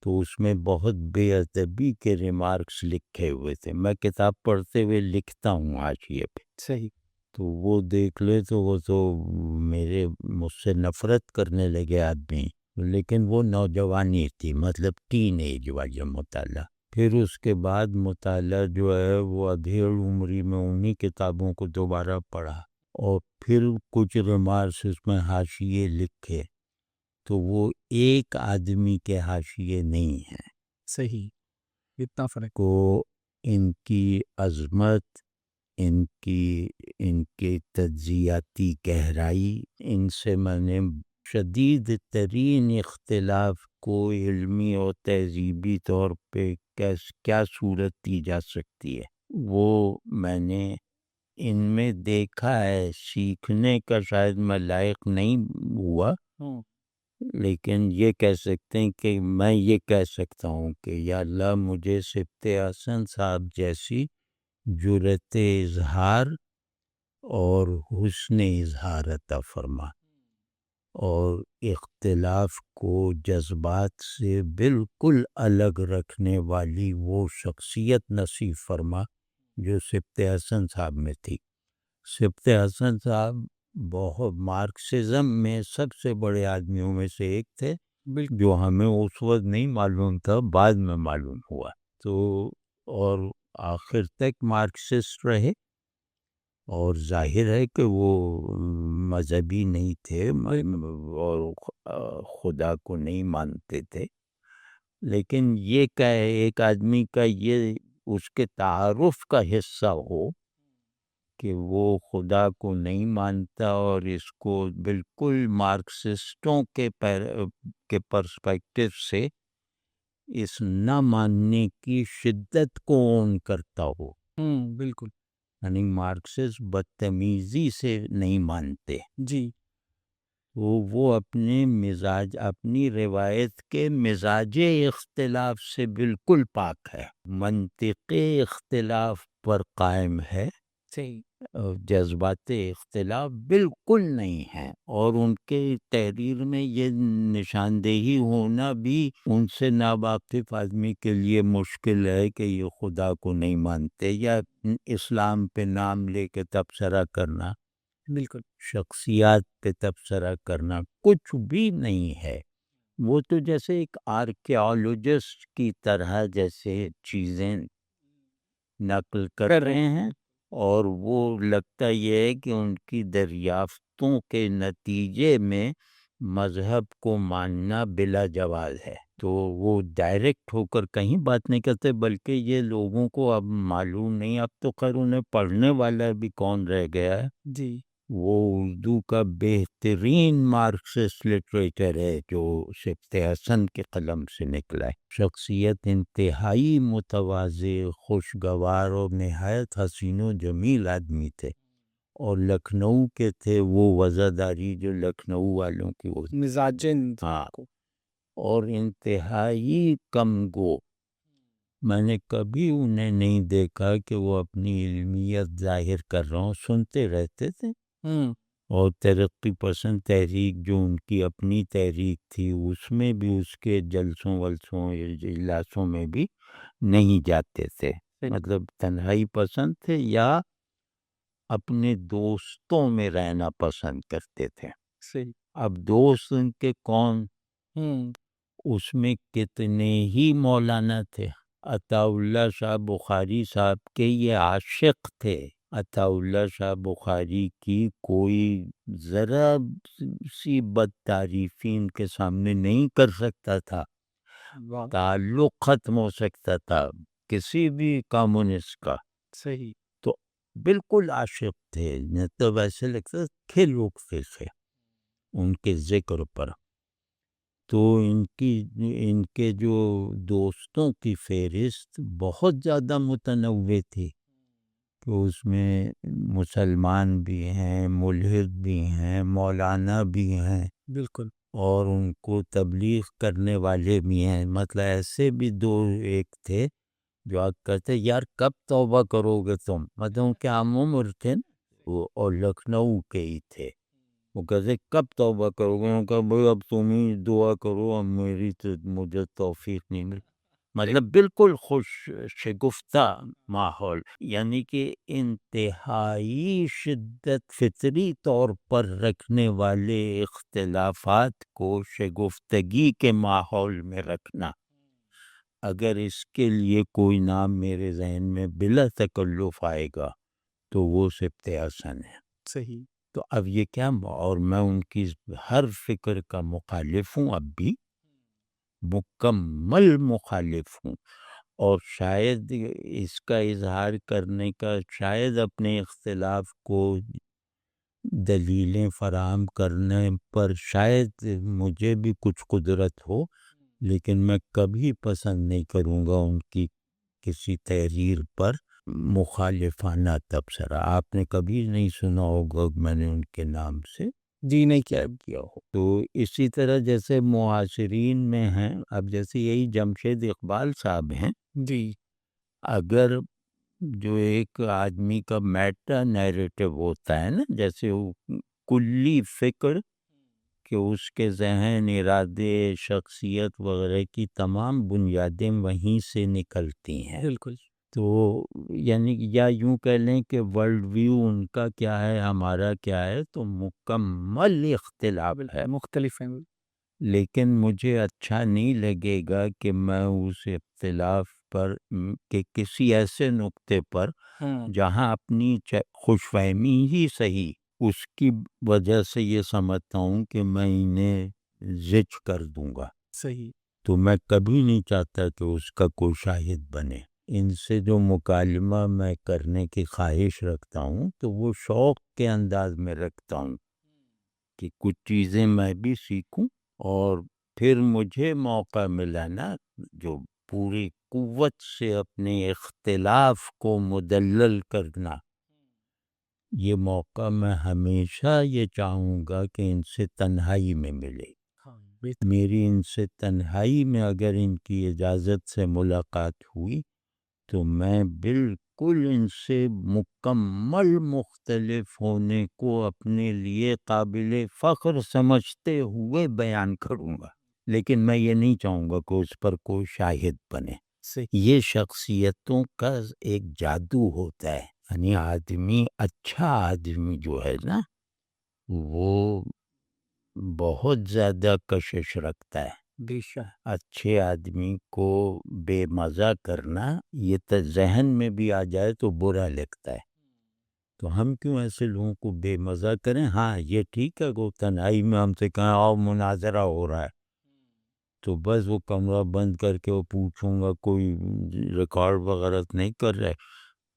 تو اس میں بہت بے ادبی کے ریمارکس لکھے ہوئے تھے. میں کتاب پڑھتے ہوئے لکھتا ہوں حاشیے پہ. صحیح. تو وہ دیکھ لے تو وہ تو مجھ سے نفرت کرنے لگے آدمی. لیکن وہ نوجوانی تھی، مطلب ٹین ایج والا مطالعہ. پھر اس کے بعد مطالعہ جو ہے وہ ادھیڑ عمری میں انہی کتابوں کو دوبارہ پڑھا، اور پھر کچھ ریمارکس اس میں حاشیے لکھے. تو وہ ایک آدمی کے حاشیے نہیں ہیں. صحیح. اتنا فرق. کو ان کی عظمت، ان کی تجزیاتی گہرائی، ان سے میں نے شدید ترین اختلاف کو علمی اور تہذیبی طور پہ کیا صورت دی جا سکتی ہے وہ میں نے ان میں دیکھا ہے. سیکھنے کا شاید میں لائق نہیں ہوا، لیکن یہ کہہ سکتے ہیں کہ میں یہ کہہ سکتا ہوں کہ یا اللہ مجھے سبط حسن صاحب جیسی جرأت اظہار اور حسن اظہار عطا فرما، اور اختلاف کو جذبات سے بالکل الگ رکھنے والی وہ شخصیت نصیب فرما جو سبط حسن صاحب میں تھی. سبط حسن صاحب بہت مارکسزم میں سب سے بڑے آدمیوں میں سے ایک تھے، جو ہمیں اس وقت نہیں معلوم تھا، بعد میں معلوم ہوا. تو اور آخر تک مارکسسٹ رہے، اور ظاہر ہے کہ وہ مذہبی نہیں تھے اور خدا کو نہیں مانتے تھے، لیکن یہ کہ ایک آدمی کا یہ اس کے تعارف کا حصہ ہو کہ وہ خدا کو نہیں مانتا اور اس کو بالکل مارکسسٹوں کے پرسپیکٹو سے اس نہ ماننے کی شدت کو اون کرتا ہو. بالکل یعنی مارکسسٹ بدتمیزی سے نہیں مانتے. جی وہ اپنے مزاج اپنی روایت کے مزاج اختلاف سے بالکل پاک ہے، منطقی اختلاف پر قائم ہے، صحیح جذبات اختلاف بالکل نہیں ہیں. اور ان کے تحریر میں یہ نشاندہی ہونا بھی ان سے ناواقف آدمی کے لیے مشکل ہے کہ یہ خدا کو نہیں مانتے، یا اسلام پہ نام لے کے تبصرہ کرنا، بالکل شخصیات پہ تبصرہ کرنا کچھ بھی نہیں ہے. وہ تو جیسے ایک آرکیالوجسٹ کی طرح جیسے چیزیں نقل کر کر رہے ہیں، اور وہ لگتا یہ ہے کہ ان کی دریافتوں کے نتیجے میں مذہب کو ماننا بلا جواز ہے. تو وہ ڈائریکٹ ہو کر کہیں بات نہیں کرتے، بلکہ یہ لوگوں کو اب معلوم نہیں، اب تو خیر انہیں پڑھنے والا بھی کون رہ گیا ہے. جی وہ اردو کا بہترین مارکسسٹ لٹریچر ہے جو سبط حسن کے قلم سے نکلا ہے. شخصیت انتہائی متواضع، خوشگوار اور نہایت حسین و جمیل آدمی تھے، اور لکھنؤ کے تھے. وہ وزاداری جو لکھنؤ والوں کی ہوتی، مزاجن ہاں، کو اور انتہائی کم گو. میں نے کبھی انہیں نہیں دیکھا کہ وہ اپنی علمیت ظاہر کر رہا ہوں، سنتے رہتے تھے. اور ترقی پسند تحریک جو ان کی اپنی تحریک تھی، اس میں بھی اس کے جلسوں ولسوں اجلاسوں میں بھی نہیں جاتے تھے. مطلب تنہائی پسند تھے یا اپنے دوستوں میں رہنا پسند کرتے تھے. صحیح اب دوست ان کے کون؟ ہوں اس میں کتنے ہی مولانا تھے. عطا اللہ شاہ بخاری صاحب کے یہ عاشق تھے. عطا اللہ شاہ بخاری کی کوئی ذرا سی بد تعریفی ان کے سامنے نہیں کر سکتا تھا. واہ تعلق ختم ہو سکتا تھا کسی بھی کمیونسٹ کا. صحیح تو بالکل عاشق تھے، مطلب ایسے لگتا کھل اٹھتے تھے ان کے ذکر پر. تو ان کے جو دوستوں کی فہرست بہت زیادہ متنوع تھی، کہ اس میں مسلمان بھی ہیں، ملحد بھی ہیں، مولانا بھی ہیں، بالکل اور ان کو تبلیغ کرنے والے بھی ہیں. مطلب ایسے بھی دو ایک تھے جو آپ کہتے یار کب توبہ کرو گے تم، مطلب ان کے عام عمر تھے وہ، اور لکھنؤ کے ہی تھے. وہ کہتے کب توبہ کرو گے؟ انہوں نے کہا بھئی اب تم ہی دعا کرو، اب میری تو مجھے توفیق نہیں مل. مطلب بالکل خوش شگفتہ ماحول، یعنی کہ انتہائی شدت فطری طور پر رکھنے والے اختلافات کو شگفتگی کے ماحول میں رکھنا. اگر اس کے لیے کوئی نام میرے ذہن میں بلا تکلف آئے گا تو وہ سبط حسن ہے. صحیح تو اب یہ کیا، اور میں ان کی ہر فکر کا مخالف ہوں، اب بھی مکمل مخالف ہوں. اور شاید اس کا اظہار کرنے کا، شاید اپنے اختلاف کو دلیلیں فراہم کرنے پر شاید مجھے بھی کچھ قدرت ہو، لیکن میں کبھی پسند نہیں کروں گا ان کی کسی تحریر پر مخالفانہ تبصرہ. آپ نے کبھی نہیں سنا ہوگا میں نے ان کے نام سے جی نہیں کیا ہو. تو اسی طرح جیسے معاصرین میں ہیں، اب جیسے یہی جمشید اقبال صاحب ہیں، جی اگر جو ایک آدمی کا میٹا نیریٹو ہوتا ہے نا، جیسے وہ کلی فکر کہ اس کے ذہن، ارادے، شخصیت وغیرہ کی تمام بنیادیں وہیں سے نکلتی ہیں. بالکل تو یعنی یا یوں کہہ لیں کہ ورلڈ ویو ان کا کیا ہے، ہمارا کیا ہے، تو مکمل اختلاف ہے. مختلف ہیں لیکن مجھے اچھا نہیں لگے گا کہ میں اس اختلاف پر کہ کسی ایسے نقطے پر جہاں اپنی خوش فہمی ہی صحیح، اس کی وجہ سے یہ سمجھتا ہوں کہ میں انہیں زج کر دوں گا. صحیح تو میں کبھی نہیں چاہتا کہ اس کا کوئی شاہد بنے. ان سے جو مکالمہ میں کرنے کی خواہش رکھتا ہوں تو وہ شوق کے انداز میں رکھتا ہوں کہ کچھ چیزیں میں بھی سیکھوں، اور پھر مجھے موقع ملا نا جو پوری قوت سے اپنے اختلاف کو مدلل کرنا، یہ موقع میں ہمیشہ یہ چاہوں گا کہ ان سے تنہائی میں ملے. میری ان سے تنہائی میں اگر ان کی اجازت سے ملاقات ہوئی تو میں بالکل ان سے مکمل مختلف ہونے کو اپنے لیے قابل فخر سمجھتے ہوئے بیان کروں گا، لیکن میں یہ نہیں چاہوں گا کہ اس پر کوئی شاہد بنے. یہ شخصیتوں کا ایک جادو ہوتا ہے. یعنی آدمی، اچھا آدمی جو ہے نا، وہ بہت زیادہ کشش رکھتا ہے. بے شک اچھے آدمی کو بے مزہ کرنا یہ تو ذہن میں بھی آ جائے تو برا لگتا ہے. تو ہم کیوں ایسے لوگوں کو بے مزہ کریں؟ ہاں یہ ٹھیک ہے کہ تنہائی میں ہم سے کہیں آؤ مناظرہ ہو رہا ہے تو بس وہ کمرہ بند کر کے وہ پوچھوں گا، کوئی ریکارڈ وغیرہ نہیں کر رہے،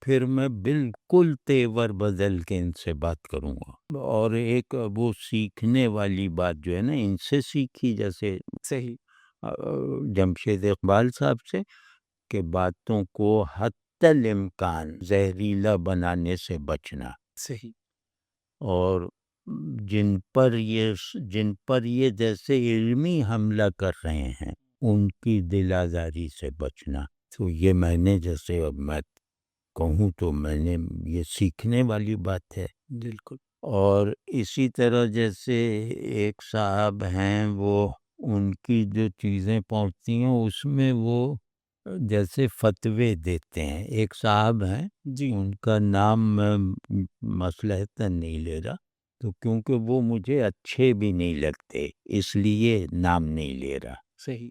پھر میں بالکل تیور بدل کے ان سے بات کروں گا. اور ایک وہ سیکھنے والی بات جو ہے نا، ان سے سیکھی، جیسے صحیح جمشید اقبال صاحب سے، کہ باتوں کو حتی الامکان زہریلا بنانے سے بچنا. صحیح. اور جن پر یہ جیسے علمی حملہ کر رہے ہیں ان کی دل آزاری سے بچنا. تو یہ میں نے، جیسے اب میں کہوں تو میں نے، یہ سیکھنے والی بات ہے. بالکل. اور اسی طرح جیسے ایک صاحب ہیں، وہ ان کی جو چیزیں پہنچتی ہیں اس میں وہ جیسے فتوے دیتے ہیں. ایک صاحب ہیں جی، ان کا نام میں مصلحتاً نہیں لے رہا، تو کیونکہ وہ مجھے اچھے بھی نہیں لگتے اس لیے نام نہیں لے رہا. صحیح.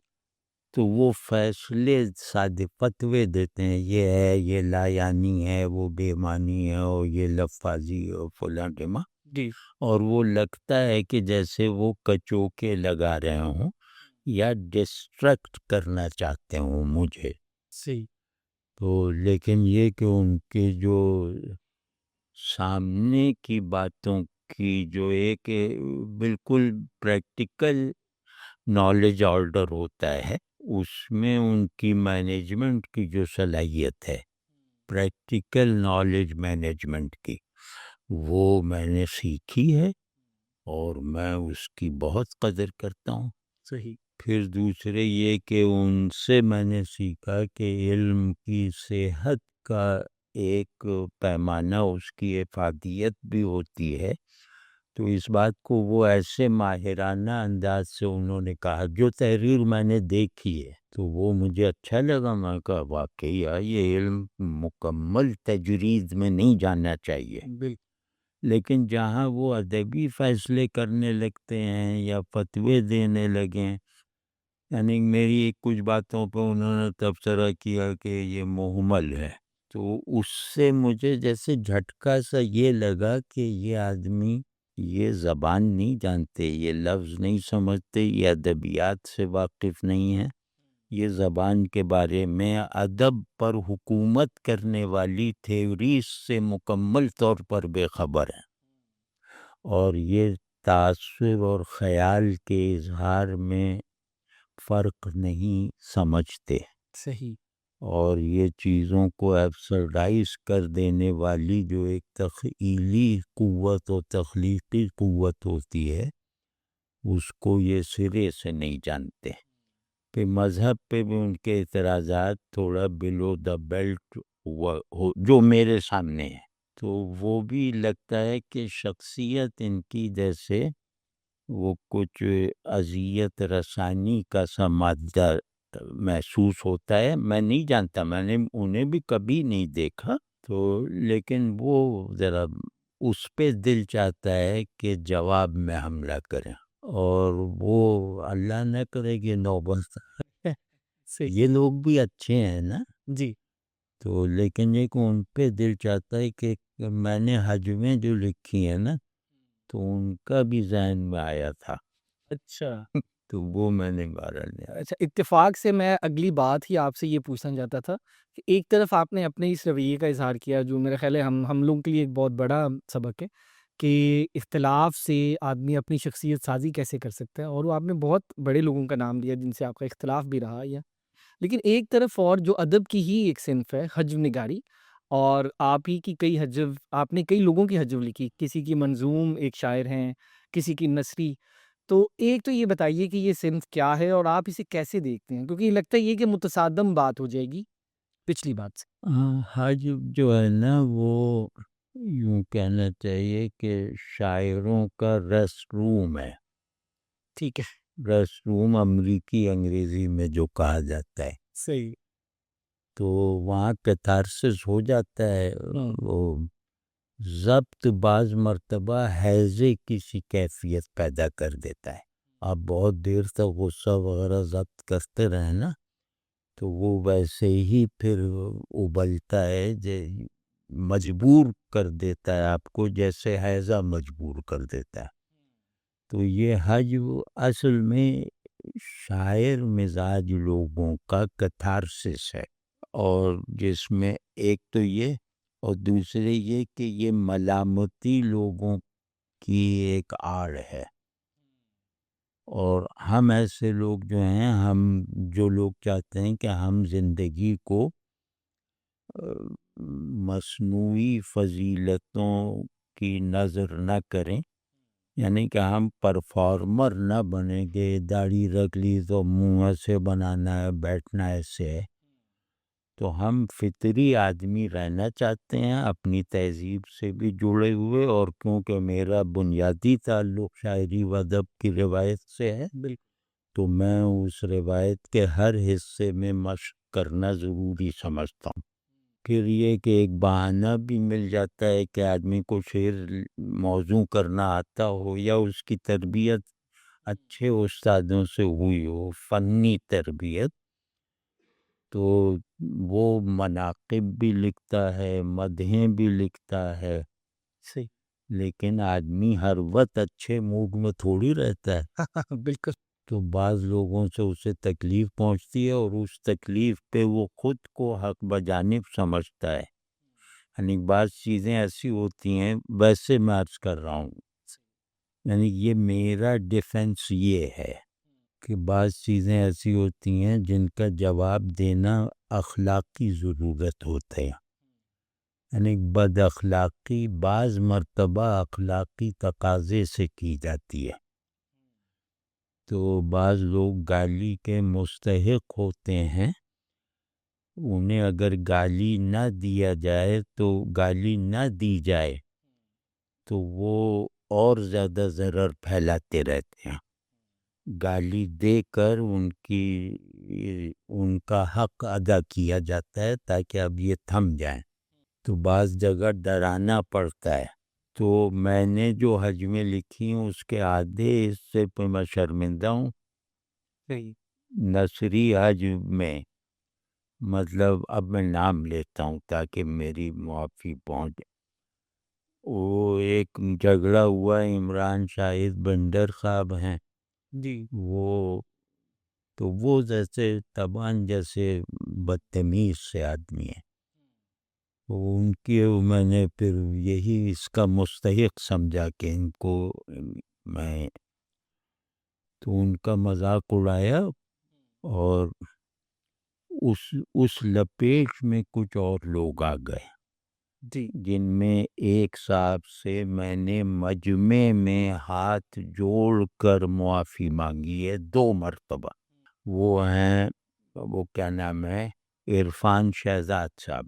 تو وہ فیصلے سادے فتوے دیتے ہیں، یہ ہے، یہ لا یعنی ہے، وہ بے معنی ہے، اور یہ لفاظی ہے، اور فلاں ٹیما جی. اور وہ لگتا ہے کہ جیسے وہ کچوکے لگا رہے ہوں یا ڈسٹریکٹ کرنا چاہتے ہوں مجھے. صحیح. تو لیکن یہ کہ ان کے جو سامنے کی باتوں کی جو ایک بالکل پریکٹیکل نالج آرڈر ہوتا ہے، اس میں ان کی مینجمنٹ کی جو صلاحیت ہے، پریکٹیکل نالج مینجمنٹ کی، وہ میں نے سیکھی ہے اور میں اس کی بہت قدر کرتا ہوں. صحیح. پھر دوسرے یہ کہ ان سے میں نے سیکھا کہ علم کی صحت کا ایک پیمانہ، اس کی افادیت بھی ہوتی ہے. تو اس بات کو وہ ایسے ماہرانہ انداز سے انہوں نے کہا، جو تحریر میں نے دیکھی ہے تو وہ مجھے اچھا لگا. میں کہا واقعی یہ علم مکمل تجرید میں نہیں جاننا چاہیے. بالکل. لیکن جہاں وہ ادبی فیصلے کرنے لگتے ہیں یا فتوے دینے لگیں، یعنی میری کچھ باتوں پہ انہوں نے تبصرہ کیا کہ یہ مہمل ہے، تو اس سے مجھے جیسے جھٹکا سا یہ لگا کہ یہ آدمی یہ زبان نہیں جانتے، یہ لفظ نہیں سمجھتے، یہ ادبیات سے واقف نہیں ہیں، یہ زبان کے بارے میں ادب پر حکومت کرنے والی تھیوریز سے مکمل طور پر بے خبر ہیں، اور یہ تعصب اور خیال کے اظہار میں فرق نہیں سمجھتے. صحیح. اور یہ چیزوں کو ایبسرڈائز کر دینے والی جو ایک تخیلی قوت و تخلیقی قوت ہوتی ہے، اس کو یہ سرے سے نہیں جانتے. پھر مذہب پہ بھی ان کے اعتراضات تھوڑا بلو دا بیلٹ جو میرے سامنے ہے، تو وہ بھی لگتا ہے کہ شخصیت ان کی جیسے وہ کچھ اذیت رسانی کا سا مادہ محسوس ہوتا ہے. میں نہیں جانتا، میں نے انہیں بھی کبھی نہیں دیکھا، تو لیکن وہ ذرا اس پہ دل چاہتا ہے کہ جواب میں حملہ کریں، اور وہ اللہ نہ کرے کہ نوبت یہ لوگ بھی اچھے ہیں نا جی. تو لیکن یہ کہ ان پہ دل چاہتا ہے کہ میں نے حجمیں جو لکھی ہیں نا، تو ان کا بھی ذہن میں آیا تھا. اچھا. تو وہ میں نے بہرحال نہیں۔ اچھا، اتفاق سے میں اگلی بات ہی آپ سے یہ پوچھنا چاہتا تھا کہ ایک طرف آپ نے اپنے اس رویے کا اظہار کیا جو میرا خیال ہے ہم لوگوں کے لیے ایک بہت بڑا سبق ہے کہ اختلاف سے آدمی اپنی شخصیت سازی کیسے کر سکتا ہے، اور وہ آپ نے بہت بڑے لوگوں کا نام لیا جن سے آپ کا اختلاف بھی رہا یا لیکن ایک طرف اور جو ادب کی ہی ایک صنف ہے حجو نگاری، اور آپ ہی کی کئی حجو، آپ نے کئی لوگوں کی حجو لکھی، کسی کی منظوم ایک شاعر ہیں، کسی کی نثری، تو ایک تو یہ بتائیے کہ یہ صنف کیا ہے اور آپ اسے کیسے دیکھتے ہیں؟ کیونکہ یہ لگتا ہے یہ کہ متصادم بات ہو جائے گی پچھلی بات سے۔ حج جو ہے نا وہ یوں کہنا چاہیے کہ شاعروں کا ریسٹ روم ہے۔ ٹھیک ہے، ریسٹ روم امریکی انگریزی میں جو کہا جاتا ہے، صحیح۔ تو وہاں کیتھارسس ہو جاتا ہے۔ وہ ضبط بعض مرتبہ حیضے کسی کیفیت پیدا کر دیتا ہے۔ آپ بہت دیر تک غصہ وغیرہ ضبط کرتے رہیں نا تو وہ ویسے ہی پھر ابلتا ہے، مجبور کر دیتا ہے آپ کو، جیسے حیضہ مجبور کر دیتا ہے۔ تو یہ حج اصل میں شاعر مزاج لوگوں کا کتھارسس ہے، اور جس میں ایک تو یہ اور دوسرے یہ کہ یہ ملامتی لوگوں کی ایک آڑ ہے، اور ہم ایسے لوگ جو ہیں، ہم جو لوگ چاہتے ہیں کہ ہم زندگی کو مصنوعی فضیلتوں کی نظر نہ کریں، یعنی کہ ہم پرفارمر نہ بنیں گے، داڑھی رکھ لی تو منہ ایسے بنانا ہے، بیٹھنا ایسے ہے، تو ہم فطری آدمی رہنا چاہتے ہیں، اپنی تہذیب سے بھی جڑے ہوئے، اور کیونکہ میرا بنیادی تعلق شاعری و ادب کی روایت سے ہے، تو میں اس روایت کے ہر حصے میں مشق کرنا ضروری سمجھتا ہوں۔ پھر یہ کہ ایک بہانہ بھی مل جاتا ہے کہ آدمی کو شعر موزوں کرنا آتا ہو یا اس کی تربیت اچھے استادوں سے ہوئی ہو، فنی تربیت، تو وہ مناقب بھی لکھتا ہے، مدحیں بھی لکھتا ہے، صحیح۔ لیکن آدمی ہر وقت اچھے موڈ میں تھوڑی رہتا ہے، بالکل۔ تو بعض لوگوں سے اسے تکلیف پہنچتی ہے، اور اس تکلیف پہ وہ خود کو حق بجانب سمجھتا ہے۔ یعنی بعض چیزیں ایسی ہوتی ہیں، ویسے میں عرض کر رہا ہوں، یعنی یہ میرا ڈیفنس یہ ہے کہ بعض چیزیں ایسی ہوتی ہیں جن کا جواب دینا اخلاقی ضرورت ہوتے ہیں، یعنی بد اخلاقی بعض مرتبہ اخلاقی تقاضے سے کی جاتی ہے، تو بعض لوگ گالی کے مستحق ہوتے ہیں، انہیں اگر گالی نہ دیا جائے تو گالی نہ دی جائے تو وہ اور زیادہ ضرر پھیلاتے رہتے ہیں، گالی دے کر ان کا حق ادا کیا جاتا ہے تاکہ اب یہ تھم جائیں، تو بعض جگہ ڈرانا پڑتا ہے۔ تو میں نے جو حجمیں لکھی ہیں اس کے آدھے حصے پہ میں شرمندہ ہوں۔ صحیح۔ نثری حج میں، مطلب اب میں نام لیتا ہوں تاکہ میری معافی پہنچ، وہ ایک جھگڑا ہوا، عمران شاہد بندر صاحب ہیں، جی۔ وہ جیسے تبان جیسے بدتمیز سے آدمی ہیں، تو ان کی میں نے پھر یہی اس کا مستحق سمجھا کہ ان کو میں، تو ان کا مذاق اڑایا، اور اس لپیٹ میں کچھ اور لوگ آ گئے، جی۔ جن میں ایک صاحب سے میں نے مجمع میں ہاتھ جوڑ کر معافی مانگی ہے 2 مرتبہ، وہ ہیں، وہ کیا نام ہے، عرفان شہزاد صاحب،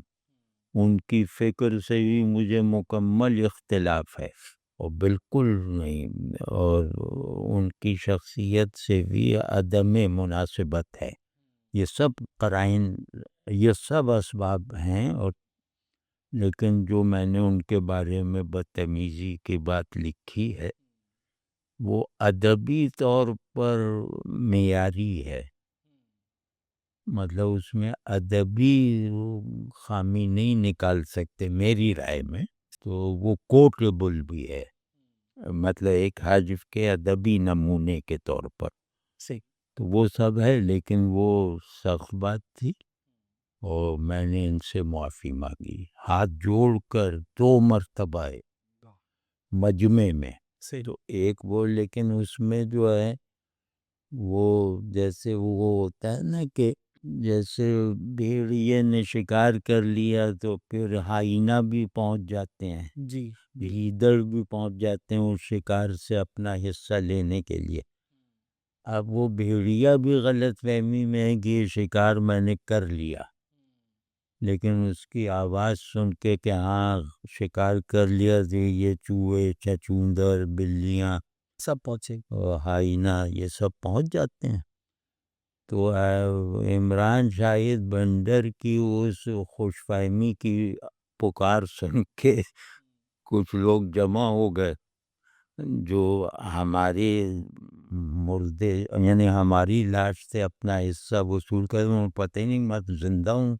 ان کی فکر سے بھی مجھے مکمل اختلاف ہے، اور بالکل نہیں، اور ان کی شخصیت سے بھی عدم مناسبت ہے، یہ سب قرائن، یہ سب اسباب ہیں، اور لیکن جو میں نے ان کے بارے میں بدتمیزی کی بات لکھی ہے وہ ادبی طور پر معیاری ہے، مطلب اس میں ادبی خامی نہیں نکال سکتے میری رائے میں، تو وہ کوٹیبل بھی ہے، مطلب ایک حجف کے ادبی نمونے کے طور پر، صحیح۔ تو وہ سب ہے، لیکن وہ سخت بات تھی اور میں نے ان سے معافی مانگی، ہاتھ جوڑ کر 2 مرتبہ مجمع میں۔ صحیح۔ تو ایک وہ، لیکن اس میں جو ہے وہ جیسے وہ ہوتا ہے نا کہ جیسے بھیڑیے نے شکار کر لیا تو پھر ہائینہ بھی پہنچ جاتے ہیں، جی، جی، گیدڑ بھی پہنچ جاتے ہیں اس شکار سے اپنا حصہ لینے کے لیے۔ اب وہ بھیڑیا بھی غلط فہمی میں ہے کہ یہ شکار میں نے کر لیا، لیکن اس کی آواز سن کے کہ ہاں شکار کر لیا تو یہ چوہے، چچوندر، بلیاں سب پہنچے۔ اور ہائینہ یہ سب پہنچ جاتے ہیں۔ تو عمران شاہد بندر کی اس خوش فہمی کی پکار سن کے کچھ لوگ جمع ہو گئے جو ہماری مردے یعنی ہماری لاش سے اپنا حصہ وصول کر، انہیں پتہ ہی نہیں میں تو زندہ ہوں۔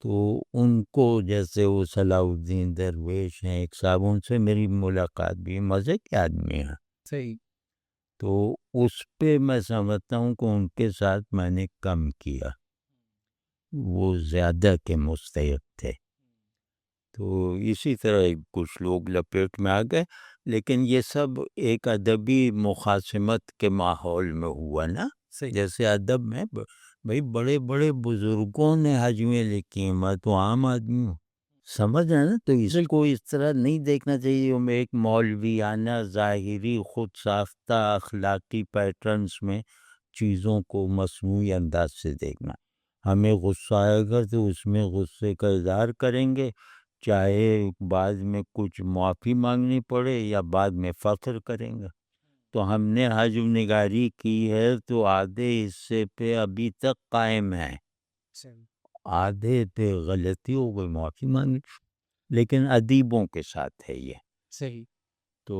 تو ان کو جیسے وہ صلاح الدین درویش ہیں ایک صاحب، ان سے میری ملاقات بھی، مزے کے آدمی ہیں، صحیح۔ تو اس پہ میں سمجھتا ہوں کہ ان کے ساتھ میں نے کم کیا، وہ زیادہ کے مستحق تھے۔ تو اسی طرح کچھ لوگ لپیٹ میں آ گئے، لیکن یہ سب ایک ادبی مخاصمت کے ماحول میں ہوا نا۔ صحیح۔ جیسے ادب میں بھائی بڑے بڑے بزرگوں نے حجمیں لکھی ہیں، میں تو عام آدمی ہوں، سمجھ رہے ہیں نا؟ تو اس کو اس طرح نہیں دیکھنا چاہیے میں ایک مولویانہ ظاہری خود ساختہ اخلاقی پیٹرنز میں چیزوں کو مصنوعی انداز سے دیکھنا۔ ہمیں غصہ آئے گا تو اس میں غصے کا اظہار کریں گے، چاہے بعد میں کچھ معافی مانگنی پڑے یا بعد میں فخر کریں گے۔ تو ہم نے حجم نگاری کی ہے تو آدھے حصے پہ ابھی تک قائم ہے، آدھے پہ غلطی ہو گئی معافی مانگی، لیکن ادیبوں کے ساتھ ہے یہ۔ صحیح۔ تو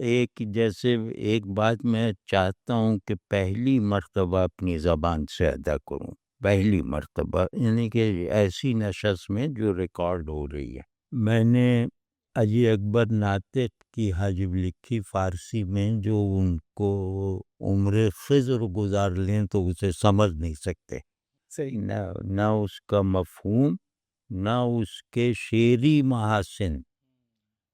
ایک جیسے ایک بات میں چاہتا ہوں کہ پہلی مرتبہ اپنی زبان سے ادا کروں، پہلی مرتبہ، یعنی کہ ایسی نشست میں جو ریکارڈ ہو رہی ہے۔ میں نے اجی اکبر ناطق کی حجب لکھی فارسی میں، جو ان کو عمر خضر گزار لیں تو اسے سمجھ نہیں سکتے، صحیح۔ نہ اس کا مفہوم نہ اس کے شعری محاسن۔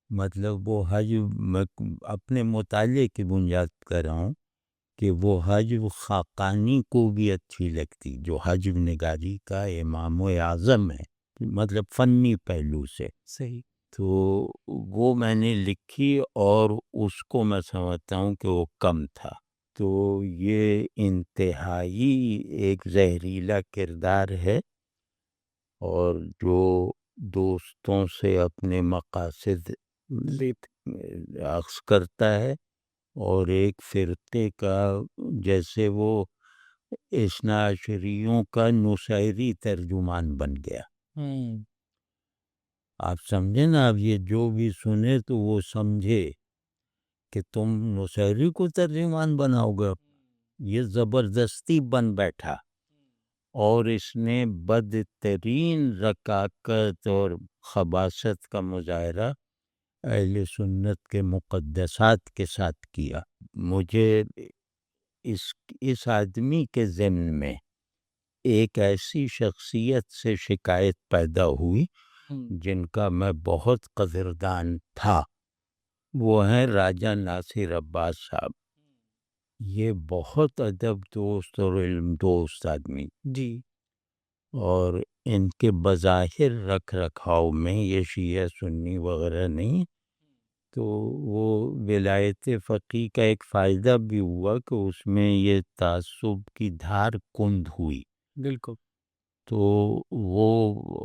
مطلب وہ حجب میں اپنے مطالعے کی بنیاد کر رہا ہوں کہ وہ حجب خاقانی کو بھی اچھی لگتی، جو حجب نگاری کا امام و اعظم ہے، مطلب فنی پہلو سے۔ صحیح۔ تو وہ میں نے لکھی اور اس کو میں سمجھتا ہوں کہ وہ کم تھا۔ تو یہ انتہائی ایک زہریلا کردار ہے، اور جو دوستوں سے اپنے مقاصد اخذ کرتا ہے، اور ایک فرقے کا جیسے وہ اثنا عشریوں کا نصیری ترجمان بن گیا۔ آپ سمجھے نا؟ اب یہ جو بھی سنے تو وہ سمجھے کہ تم نصیری کو ترجمان بناؤ گے، یہ زبردستی بن بیٹھا، اور اس نے بدترین رکاکت اور خباثت کا مظاہرہ اہل سنت کے مقدسات کے ساتھ کیا۔ مجھے اس آدمی کے ضمن میں ایک ایسی شخصیت سے شکایت پیدا ہوئی جن کا میں بہت قدردان تھا، وہ ہیں راجہ ناصر عباس صاحب۔ یہ بہت ادب دوست اور علم دوست آدمی، جی۔ اور ان کے بظاہر رکھ رکھاؤ میں یہ شیعہ سنی وغیرہ نہیں، تو وہ ولایت فقیہ کا ایک فائدہ بھی ہوا کہ اس میں یہ تعصب کی دھار کند ہوئی۔ بالکل۔ تو وہ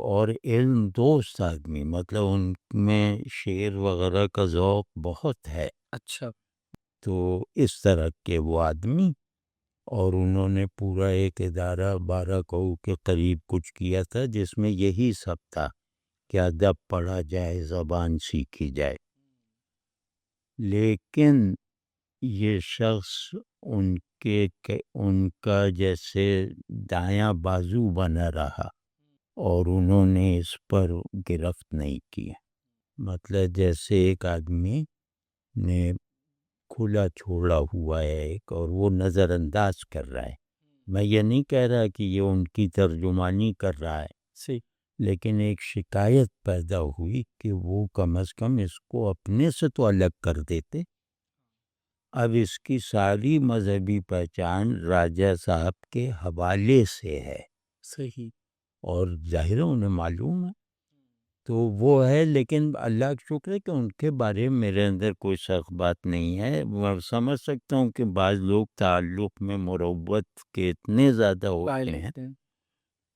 اور علم دوست آدمی، مطلب ان میں شعر وغیرہ کا ذوق بہت ہے۔ اچھا۔ تو اس طرح کے وہ آدمی، اور انہوں نے پورا ایک ادارہ 12 کوہ کے قریب کچھ کیا تھا جس میں یہی سب تھا کہ ادب پڑھا جائے، زبان سیکھی جائے۔ لیکن یہ شخص ان کا جیسے دایاں بازو بنا رہا، اور انہوں نے اس پر گرفت نہیں کی۔ مطلب جیسے ایک آدمی نے کھلا چھوڑا ہوا ہے ایک، اور وہ نظر انداز کر رہا ہے. میں یہ نہیں کہہ رہا کہ یہ ان کی ترجمانی کر رہا ہے، صحیح. لیکن ایک شکایت پیدا ہوئی کہ وہ کم از کم اس کو اپنے سے تو الگ کر دیتے. اب اس کی ساری مذہبی پہچان راجہ صاحب کے حوالے سے ہے، صحیح. اور ظاہر ہے انہیں معلوم ہے تو وہ ہے. لیکن اللہ کا شکر ہے کہ ان کے بارے میں میرے اندر کوئی سخت بات نہیں ہے. میں سمجھ سکتا ہوں کہ بعض لوگ تعلق میں مروت کے اتنے زیادہ ہوتے ہیں،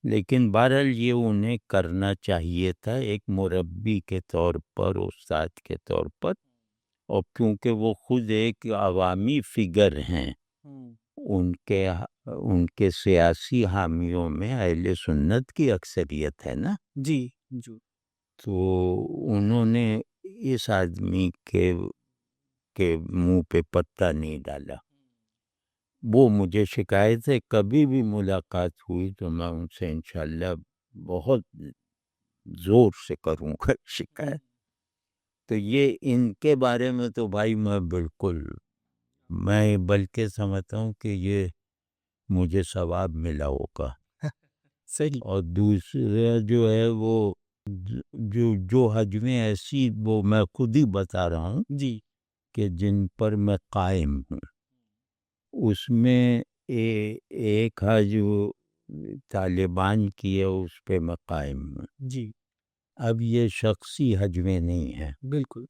لیکن بہرحال یہ انہیں کرنا چاہیے تھا ایک مربی کے طور پر، استاد کے طور پر. اور کیونکہ وہ خود ایک عوامی فگر ہیں، ان کے سیاسی حامیوں میں اہل سنت کی اکثریت ہے نا، جی جی. تو انہوں نے اس آدمی کے منہ پہ پتہ نہیں ڈالا. وہ مجھے شکایت ہے، کبھی بھی ملاقات ہوئی تو میں ان سے انشاءاللہ بہت زور سے کروں گا شکایت. تو یہ ان کے بارے میں تو بھائی میں بلکہ سمجھتا ہوں کہ یہ مجھے ثواب ملا ہوگا. صحیح. اور دوسرا جو ہے وہ جو حجمیں ایسی، وہ میں خود ہی بتا رہا ہوں جی. کہ جن پر میں قائم ہوں، اس میں ایک حج طالبان کی ہے، اس پہ میں قائم ہوں. جی. اب یہ شخصی حجمیں نہیں ہیں. بالکل.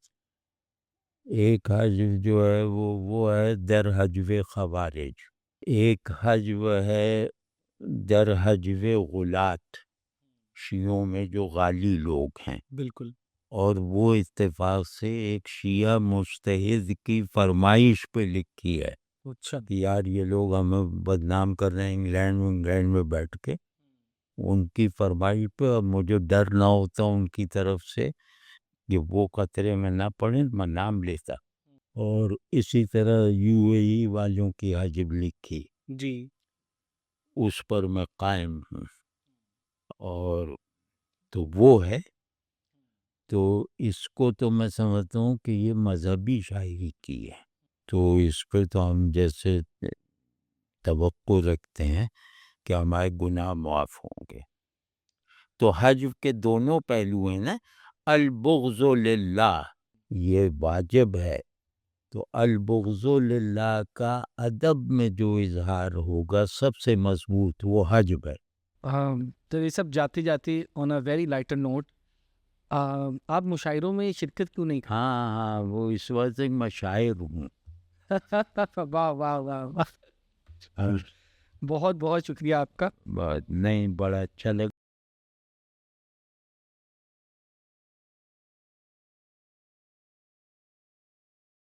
ایک حج جو ہے وہ ہے در حجو خوارج، ایک حجو ہے در حجو غلات، شیعوں میں جو غالی لوگ ہیں. بالکل. اور وہ اتفاق سے ایک شیعہ مجتہد کی فرمائش پہ لکھی ہے اچھا. کہ یار یہ لوگ ہمیں بدنام کر رہے ہیں انگلینڈ میں بیٹھ کے. ان کی فرمائش پہ اب مجھے ڈر نہ ہوتا ان کی طرف سے کہ وہ خطرے میں نہ پڑیں، میں نام لیتا. اور اسی طرح یو اے ای والوں کی حجب لکھی، جی. اس پر میں قائم ہوں. اور تو وہ ہے، تو اس کو تو میں سمجھتا ہوں کہ یہ مذہبی شاعری کی ہے، تو اس پہ تو ہم جیسے توقع رکھتے ہیں کہ ہمارے گناہ معاف ہوں گے. تو حج کے دونوں پہلو ہیں نا، البغض للہ یہ واجب ہے، تو البغض للہ کا ادب میں جو اظہار ہوگا سب سے مضبوط وہ حجب ہے. تو یہ سب جاتے جاتے آن اے ویری لائٹر نوٹ، آپ مشاعروں میں شرکت کیوں نہیں کرتے؟ ہاں وہ اس وقت ایک میں شاعر ہوں. واہ واہ واہ واہ. بہت بہت شکریہ آپ کا. نہیں، بڑا اچھا لگا.